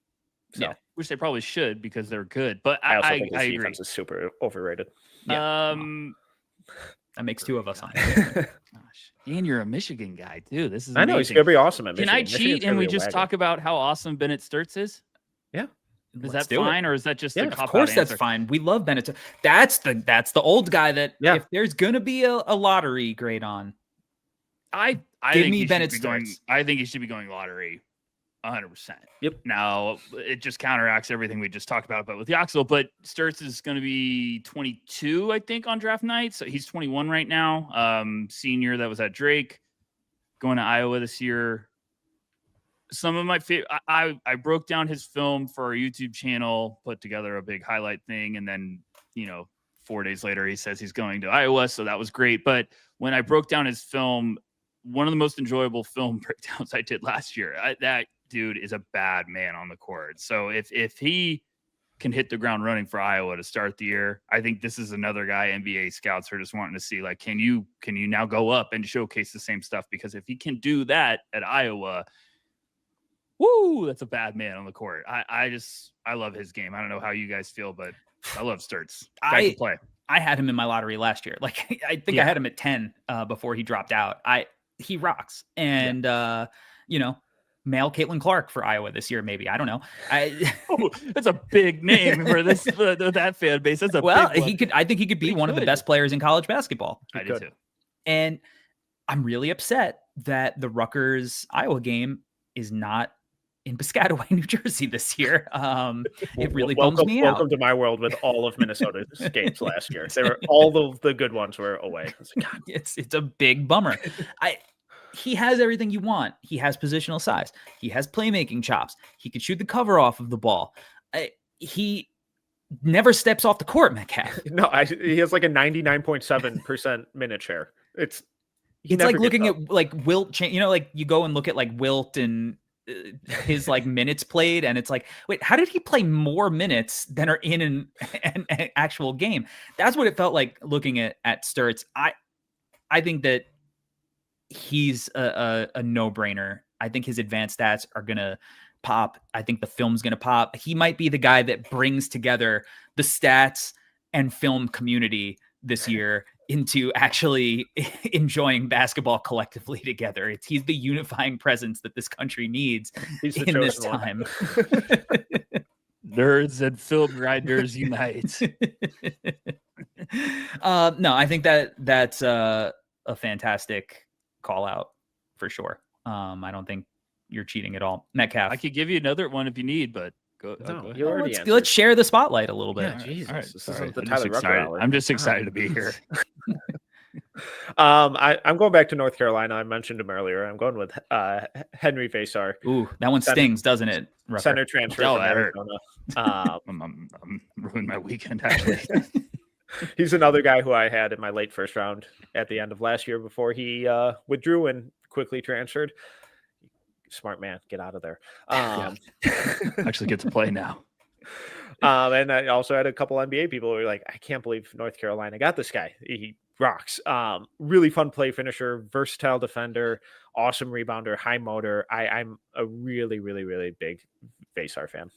So. Yeah, which they probably should because they're good. But I also think his agree. defense is super overrated. Yeah. That makes two of us on. Gosh. And you're a Michigan guy too. This is amazing. I know he's going to be awesome at Michigan. Can I cheat and we just talk about how awesome Bennett Sturtz is? Yeah. Is that fine, or is that just a cop-out Of course, answer? that's fine. We love Bennett. That's the old guy that if there's gonna be a lottery grade on, I give think me Bennett Sturtz. I think he should be going lottery, 100%. Yep. Now it just counteracts everything we just talked about with Yaxel, but Sturtz is going to be 22, I think, on draft night. So he's 21 right now. Senior that was at Drake, going to Iowa this year. Some of my favorite, I broke down his film for our YouTube channel, put together a big highlight thing. And then, 4 days later, he says he's going to Iowa. So that was great. But when I broke down his film, one of the most enjoyable film breakdowns I did last year, that dude is a bad man on the court. So if he can hit the ground running for Iowa to start the year. I think this is another guy NBA scouts are just wanting to see, like, can you now go up and showcase the same stuff? Because if he can do that at Iowa, woo, that's a bad man on the court. I love his game. I don't know how you guys feel, but I love Sturtz. I can play. I had him in my lottery last year. Like, I think I had him at 10 before he dropped out. He rocks. And, mail Caitlin Clark for Iowa this year, maybe. I don't know. That's a big name for this that fan base. That's a big one. I think he could be one of the best players in college basketball. I do too. And I'm really upset that the Rutgers Iowa game is not in Piscataway, New Jersey this year. It really bums me out. Welcome to my world with all of Minnesota's games last year. All the good ones were away. It's a big bummer. He has everything you want. He has positional size. He has playmaking chops. He can shoot the cover off of the ball. He never steps off the court, Metcalf. No, he has like a 99.7% minute share. It's like looking at like Wilt, like you go and look at like Wilt and his like minutes played, and it's like, wait, how did he play more minutes than are in an actual game? That's what it felt like looking at Sturtz. I think that he's a no-brainer. I think his advanced stats are gonna pop. I think the film's gonna pop. He might be the guy that brings together the stats and film community this year into actually enjoying basketball collectively together. He's the unifying presence that this country needs in this time. Nerds and film grinders unite. No, I think that's a fantastic call out for sure. I don't think you're cheating at all. Metcalf. I could give you another one if you need, but go ahead. Let's share the spotlight a little bit. Yeah, Jesus. All right. This is the Tyler Rucker hour. I'm just excited to be here. I'm going back to North Carolina. I mentioned him earlier. I'm going with Henry Vesar. Ooh, that one stings, doesn't it? Rucker? Center transfer from Arizona. I'm ruined my weekend, actually. He's another guy who I had in my late first round at the end of last year before he withdrew and quickly transferred. Smart man, get out of there. Actually get to play now. And I also had a couple NBA people who were like, I can't believe North Carolina got this guy. He rocks. Really fun play finisher, versatile defender, awesome rebounder, high motor. I'm a really, really, really big Vesar fan.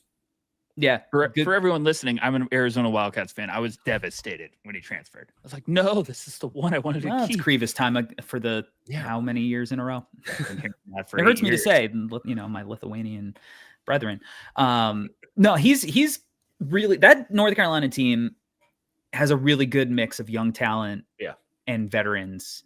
Yeah. For everyone listening, I'm an Arizona Wildcats fan. I was devastated when he transferred. I was like, no, this is the one I wanted to keep. It's Krivas time for the how many years in a row? It hurts me to say, my Lithuanian brethren. No, he's really, that North Carolina team has a really good mix of young talent and veterans.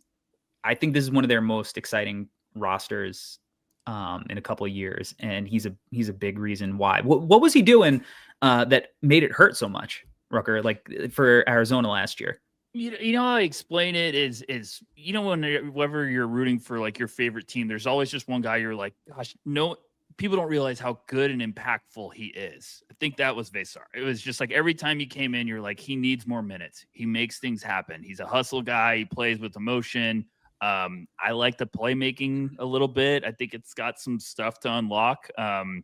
I think this is one of their most exciting rosters in a couple of years, and he's a big reason why. What was he doing that made it hurt so much, Rucker, like for Arizona last year? You know how I explain it is whenever you're rooting for like your favorite team, there's always just one guy you're like, gosh, no, people don't realize how good and impactful he is. I think that was Vesar. It was just like every time he came in, you're like, he needs more minutes. He makes things happen. He's a hustle guy. He plays with emotion. I like the playmaking a little bit. I think it's got some stuff to unlock. I think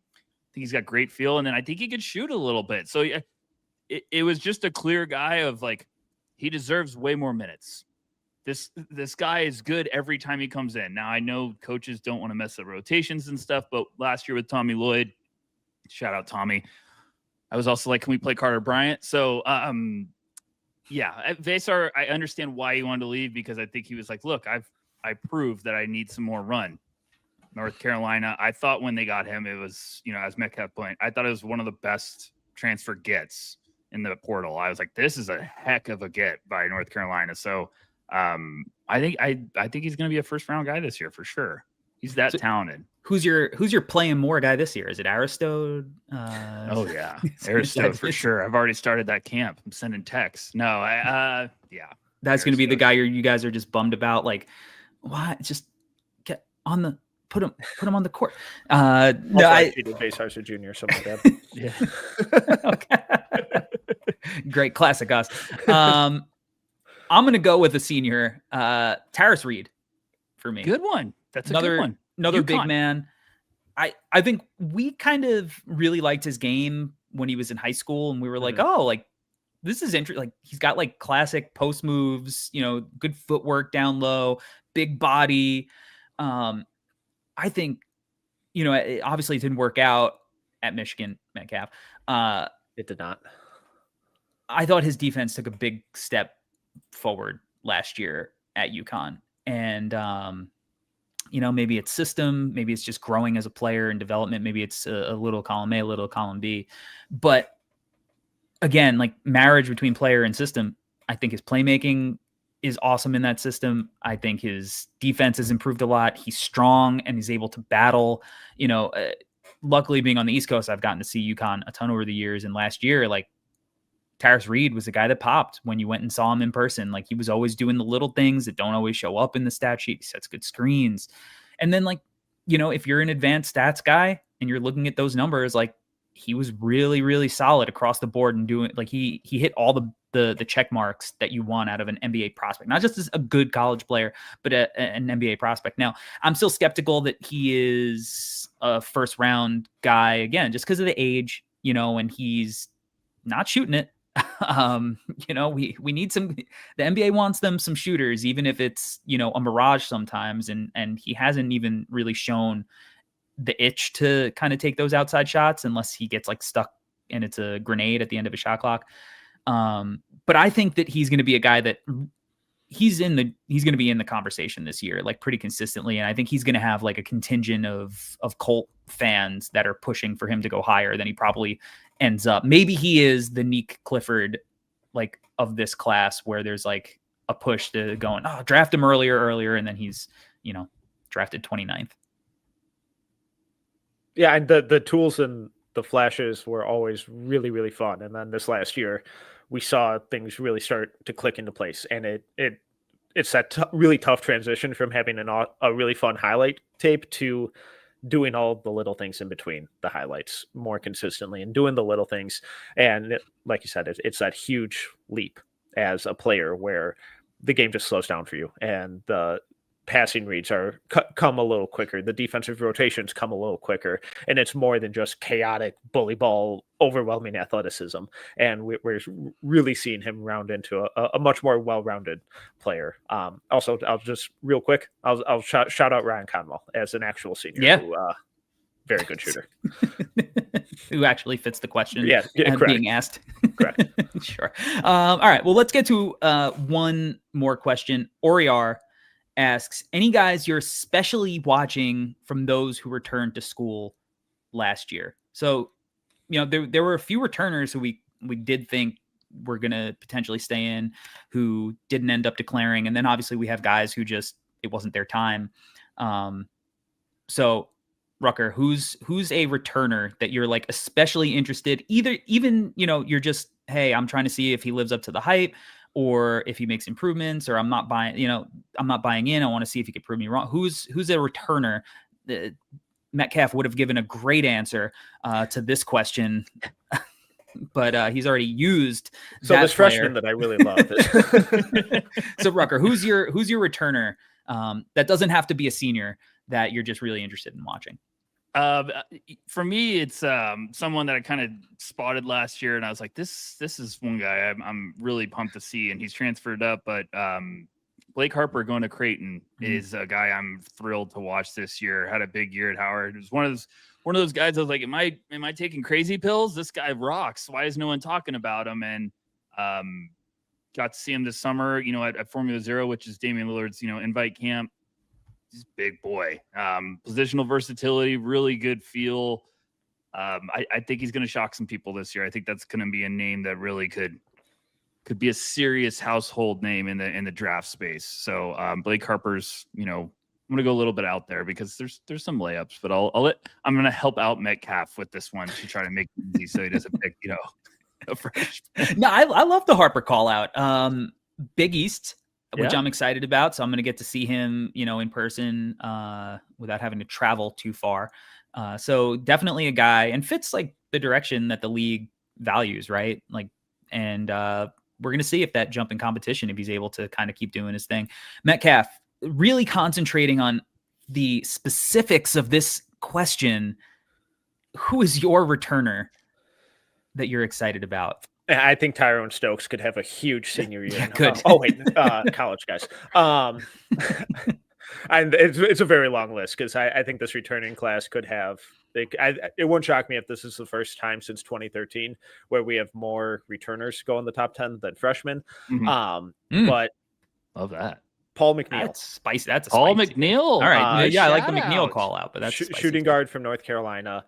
he's got great feel, and then I think he could shoot a little bit. So it was just a clear guy of like, he deserves way more minutes. This guy is good every time he comes in. Now I know coaches don't want to mess up rotations and stuff, but last year with Tommy Lloyd, shout out Tommy, I was also like, can we play Carter Bryant? So yeah, Vesar, I understand why he wanted to leave, because I think he was like, look, I proved that I need some more run. North Carolina, I thought when they got him, it was, as Metcalf point, I thought it was one of the best transfer gets in the portal. I was like, this is a heck of a get by North Carolina. So I think he's going to be a first round guy this year for sure. He's that talented. Who's your playing more guy this year? Is it Aristo? Oh yeah, Aristo for sure. I've already started that camp. I'm sending texts. No, yeah. That's going to be the guy you guys are just bummed about. Like, why? Just get on the put him on the court. No, I did Vesar Jr. Something like that. Yeah. Okay. Great classic us. I'm going to go with a senior, Taris Reed, for me. Good one. That's another good one. Another UConn. Big man. I think we kind of really liked his game when he was in high school, and we were like, oh, like this is interesting. Like he's got like classic post moves, good footwork down low, big body. I think, obviously it didn't work out at Michigan, Metcalf. It did not. I thought his defense took a big step forward last year at UConn. And, maybe it's system, maybe it's just growing as a player and development. Maybe it's a little column A, a little column B. But again, like marriage between player and system, I think his playmaking is awesome in that system. I think his defense has improved a lot. He's strong and he's able to battle. Luckily being on the East Coast, I've gotten to see UConn a ton over the years. And last year, like Tarris Reed was the guy that popped when you went and saw him in person. Like he was always doing the little things that don't always show up in the stat sheet. He sets good screens. And then if you're an advanced stats guy and you're looking at those numbers, like he was really, really solid across the board and doing like he hit all the check marks that you want out of an NBA prospect, not just as a good college player, but an NBA prospect. Now, I'm still skeptical that he is a first round guy again, just because of the age, and he's not shooting it. We need the NBA wants them some shooters, even if it's, a mirage sometimes. And he hasn't even really shown the itch to kind of take those outside shots unless he gets like stuck and it's a grenade at the end of a shot clock. But I think that he's going to be a guy that he's going to be in the conversation this year, like pretty consistently. And I think he's going to have like a contingent of Colt fans that are pushing for him to go higher than he probably ends up. Maybe he is the Nick Clifford, like of this class where there's like a push to going, draft him earlier. And then he's, drafted 29th. Yeah. And the tools and the flashes were always really, really fun. And then this last year we saw things really start to click into place. And it's that really tough transition from having a really fun highlight tape to doing all the little things in between the highlights more consistently and doing the little things. And like you said, it's that huge leap as a player where the game just slows down for you and the passing reads come a little quicker. The defensive rotations come a little quicker, and it's more than just chaotic bully ball, overwhelming athleticism. And we're really seeing him round into a much more well-rounded player. Also, I'll just real quick, I'll shout out Ryan Conwell as an actual senior. Yeah. Who, very good shooter. Who actually fits the question being asked. Correct. Sure. All right. Well, let's get to one more question. Oriar asks, any guys you're especially watching from those who returned to school last year? So, there were a few returners who we did think were going to potentially stay in who didn't end up declaring. And then obviously we have guys who just, it wasn't their time. So Rucker, who's a returner that you're like especially interested, even, you're just, hey, I'm trying to see if he lives up to the hype, or if he makes improvements, or I'm not buying in. I want to see if he could prove me wrong. Who's a returner? Metcalf would have given a great answer to this question, but he's already used. So this freshman that I really love. So Rucker, who's your returner that doesn't have to be a senior that you're just really interested in watching? For me, it's someone that I kind of spotted last year, and I was like, this is one guy I'm really pumped to see, and he's transferred up. But Blake Harper going to Creighton is a guy I'm thrilled to watch this year. Had a big year at Howard. It was one of those guys I was like, am I taking crazy pills? This guy rocks. Why is no one talking about him? And got to see him this summer, at Formula Zero, which is Damian Lillard's, invite camp. He's a big boy. Positional versatility, really good feel. I think he's going to shock some people this year. I think that's going to be a name that really could be a serious household name in the draft space. So Blake Harper's, I'm going to go a little bit out there because there's some layups, but I'm going to help out Metcalf with this one to try to make it easy so he doesn't pick, a freshman. No, I love the Harper call out. Big East, which I'm excited about. So I'm going to get to see him, in person without having to travel too far. So definitely a guy, and fits like the direction that the league values, right? Like, and we're going to see if that jump in competition, if he's able to kind of keep doing his thing. Metcalf, really concentrating on the specifics of this question. Who is your returner? Yeah. you're excited about? I think Tyrone Stokes could have a huge senior year. Yeah, good. College guys. And it's a very long list because I think this returning class could have. It won't shock me if this is the first time since 2013 where we have more returners go in the top 10 than freshmen. But love that. Paul McNeil. That's spicy. That's a Paul spicy. McNeil. All right. I like the shout McNeil out. call out, but that's spicy shooting too. guard from North Carolina.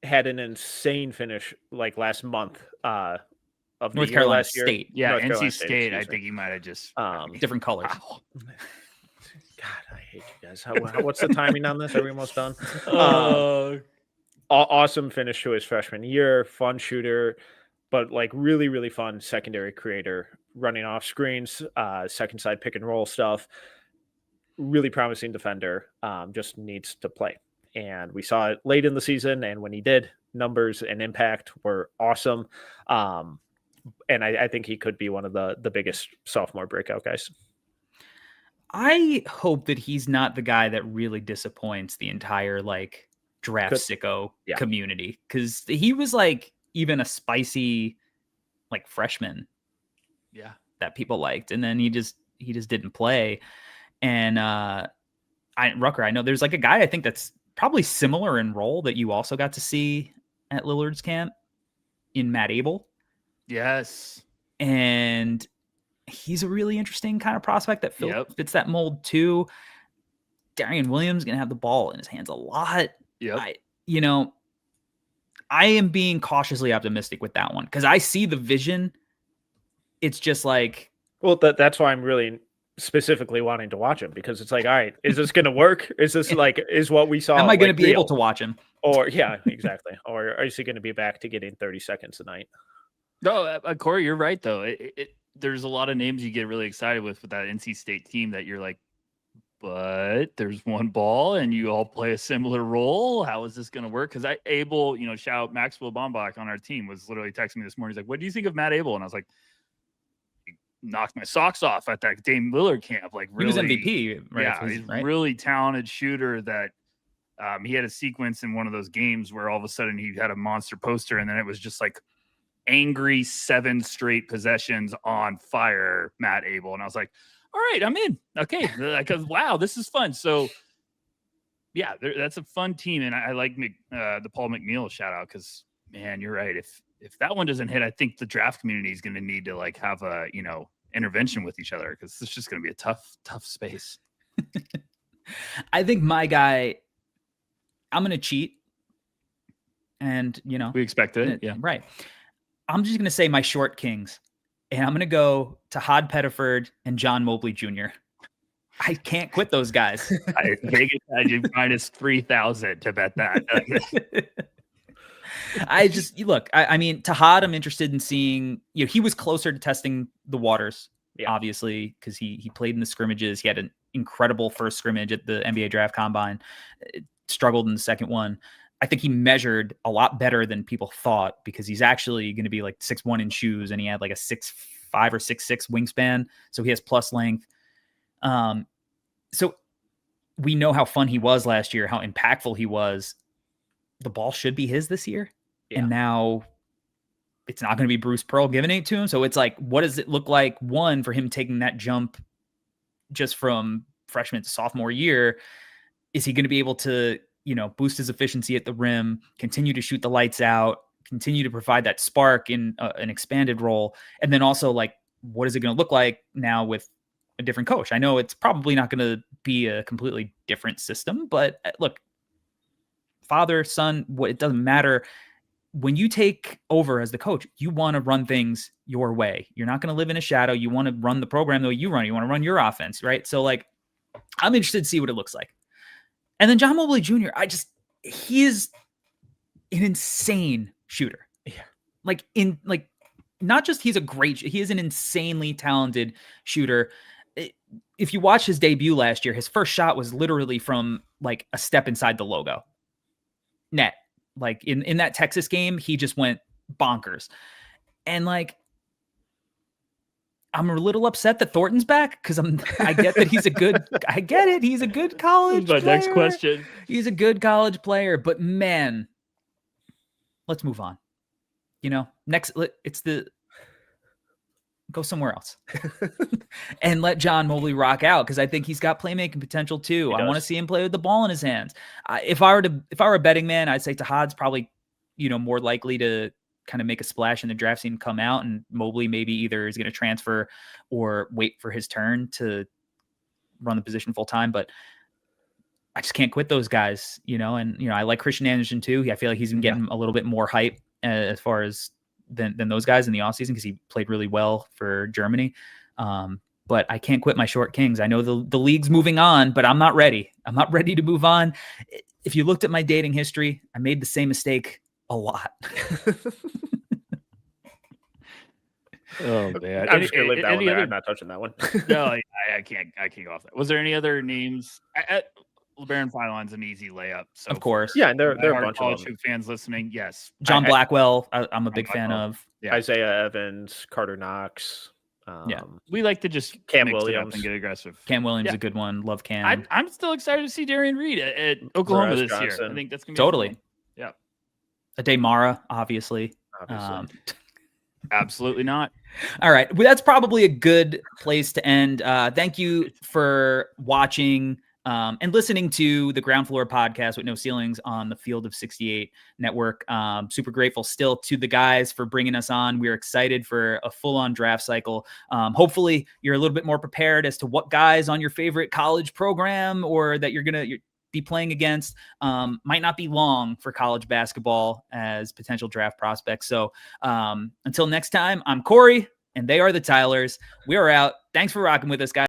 Had an insane finish like last month of the North year Carolina last year. State. Yeah, North NC Carolina State. I excuse me. think he might have just Different colors. Wow. God, I hate you guys. What's the timing on this? Are we almost done? Uh, Awesome finish to his freshman year. Fun shooter, but like really, really fun secondary creator, running off screens, second side pick and roll stuff. Really promising defender. Just needs to play. And we saw it late in the season. And when he did, numbers and impact were awesome. And I think he could be one of the biggest sophomore breakout guys. I hope that he's not the guy that really disappoints the entire like draft sicko community, because he was like even a spicy like freshman that people liked, and then he just didn't play. And Rucker, I know there's like a guy I think that's probably similar in role that you also got to see at Lillard's camp in Matt Abel. yes. And he's a really interesting kind of prospect that fits that mold too. Darian Williams going to have the ball in his hands a lot. Yep. I am being cautiously optimistic with that one because I see the vision. It's just like, well, that's why I'm really specifically wanting to watch him, because it's like, all right, is this going to work? Is this like, is what we saw? Am I going to be real? able to watch him? Or yeah, exactly. Or is he going to be back to getting 30 seconds a night? No, Corey, you're right though. There's a lot of names you get really excited with that NC State team that you're like, but there's one ball and you all play a similar role. How is this going to work? Because Abel, shout out Maxwell Bombach on our team, was literally texting me this morning. He's like, what do you think of Matt Abel? And I was like, he knocked my socks off at that Dame Lillard camp. Like, really, he was MVP, right? Yeah, he's a really talented shooter that he had a sequence in one of those games where all of a sudden he had a monster poster, and then it was just like angry 7 straight possessions on fire, Matt Abel. And I was like, all right, I'm in. Okay. Because wow, this is fun. So yeah, that's a fun team. And I like the Paul McNeil shout out, because man, you're right. If that one doesn't hit, I think the draft community is going to need to like have a, intervention with each other, because it's just going to be a tough space. I think my guy, I'm going to cheat. And, we expected it. Yeah. Right. I'm just going to say my short kings, and I'm going to go to Hod Pettiford and John Mobley Jr. I can't quit those guys. Vegas had you minus 3,000 to bet that. I mean, Tahad, I'm interested in seeing, he was closer to testing the waters, obviously, because he played in the scrimmages. He had an incredible first scrimmage at the NBA draft combine, struggled in the second one. I think he measured a lot better than people thought, because he's actually going to be like 6'1" in shoes, and he had like a 6'5" or 6'6" wingspan. So he has plus length. So we know how fun he was last year, how impactful he was. The ball should be his this year. Yeah. And now it's not going to be Bruce Pearl giving it to him. So it's like, what does it look like? One, for him taking that jump just from freshman to sophomore year. Is he going to be able to, boost his efficiency at the rim, continue to shoot the lights out, continue to provide that spark in an expanded role? And then also, like, what is it going to look like now with a different coach? I know it's probably not going to be a completely different system, but look, father, son, it doesn't matter. When you take over as the coach, you want to run things your way. You're not going to live in a shadow. You want to run the program the way you run. You want to run your offense, right? So, like, I'm interested to see what it looks like. And then John Mobley Jr., he is an insane shooter. Yeah. Not just he is an insanely talented shooter. If you watch his debut last year, his first shot was literally from like a step inside the logo net. Like in that Texas game, he just went bonkers. And like, I'm a little upset that Thornton's back, because I get that he's a good college player. Next question. He's a good college player, but man, let's move on. go somewhere else and let John Mobley rock out, because I think he's got playmaking potential too. I want to see him play with the ball in his hands. If I were a betting man, I'd say Tahad's probably more likely to kind of make a splash in the draft scene, come out, and Mobley maybe either is going to transfer or wait for his turn to run the position full time. But I just can't quit those guys, and I like Christian Anderson too. I feel like he's been getting a little bit more hype as far as than those guys in the offseason, because he played really well for Germany. But I can't quit my short kings. I know the league's moving on, but I'm not ready. I'm not ready to move on. If you looked at my dating history, I made the same mistake a lot. Oh man, I'm just gonna leave that one there. I'm not touching that one. No, I can't go off that. Was there any other names? LeBaron Philon's an easy layup. So of course. Yeah, and there are a bunch college of them. fans listening. Yes. John Blackwell, I'm a big fan of. Yeah. Isaiah Evans, Carter Knox. We like to just Cam mix it up Williams and get aggressive. Cam Williams is a good one. Love Cam. I'm still excited to see Darian Reed at Oklahoma this year. I think that's gonna be totally. Yeah. Ade Mara, obviously. Absolutely not. All right. Well, that's probably a good place to end. Thank you for watching and listening to the Ground Floor podcast with No Ceilings on the Field of 68 network. Super grateful still to the guys for bringing us on. We're excited for a full-on draft cycle. Hopefully you're a little bit more prepared as to what guys on your favorite college program or that you're be playing against. Might not be long for college basketball as potential draft prospects. So until next time, I'm Corey and they are the Tylers. We are out. Thanks for rocking with us, guys.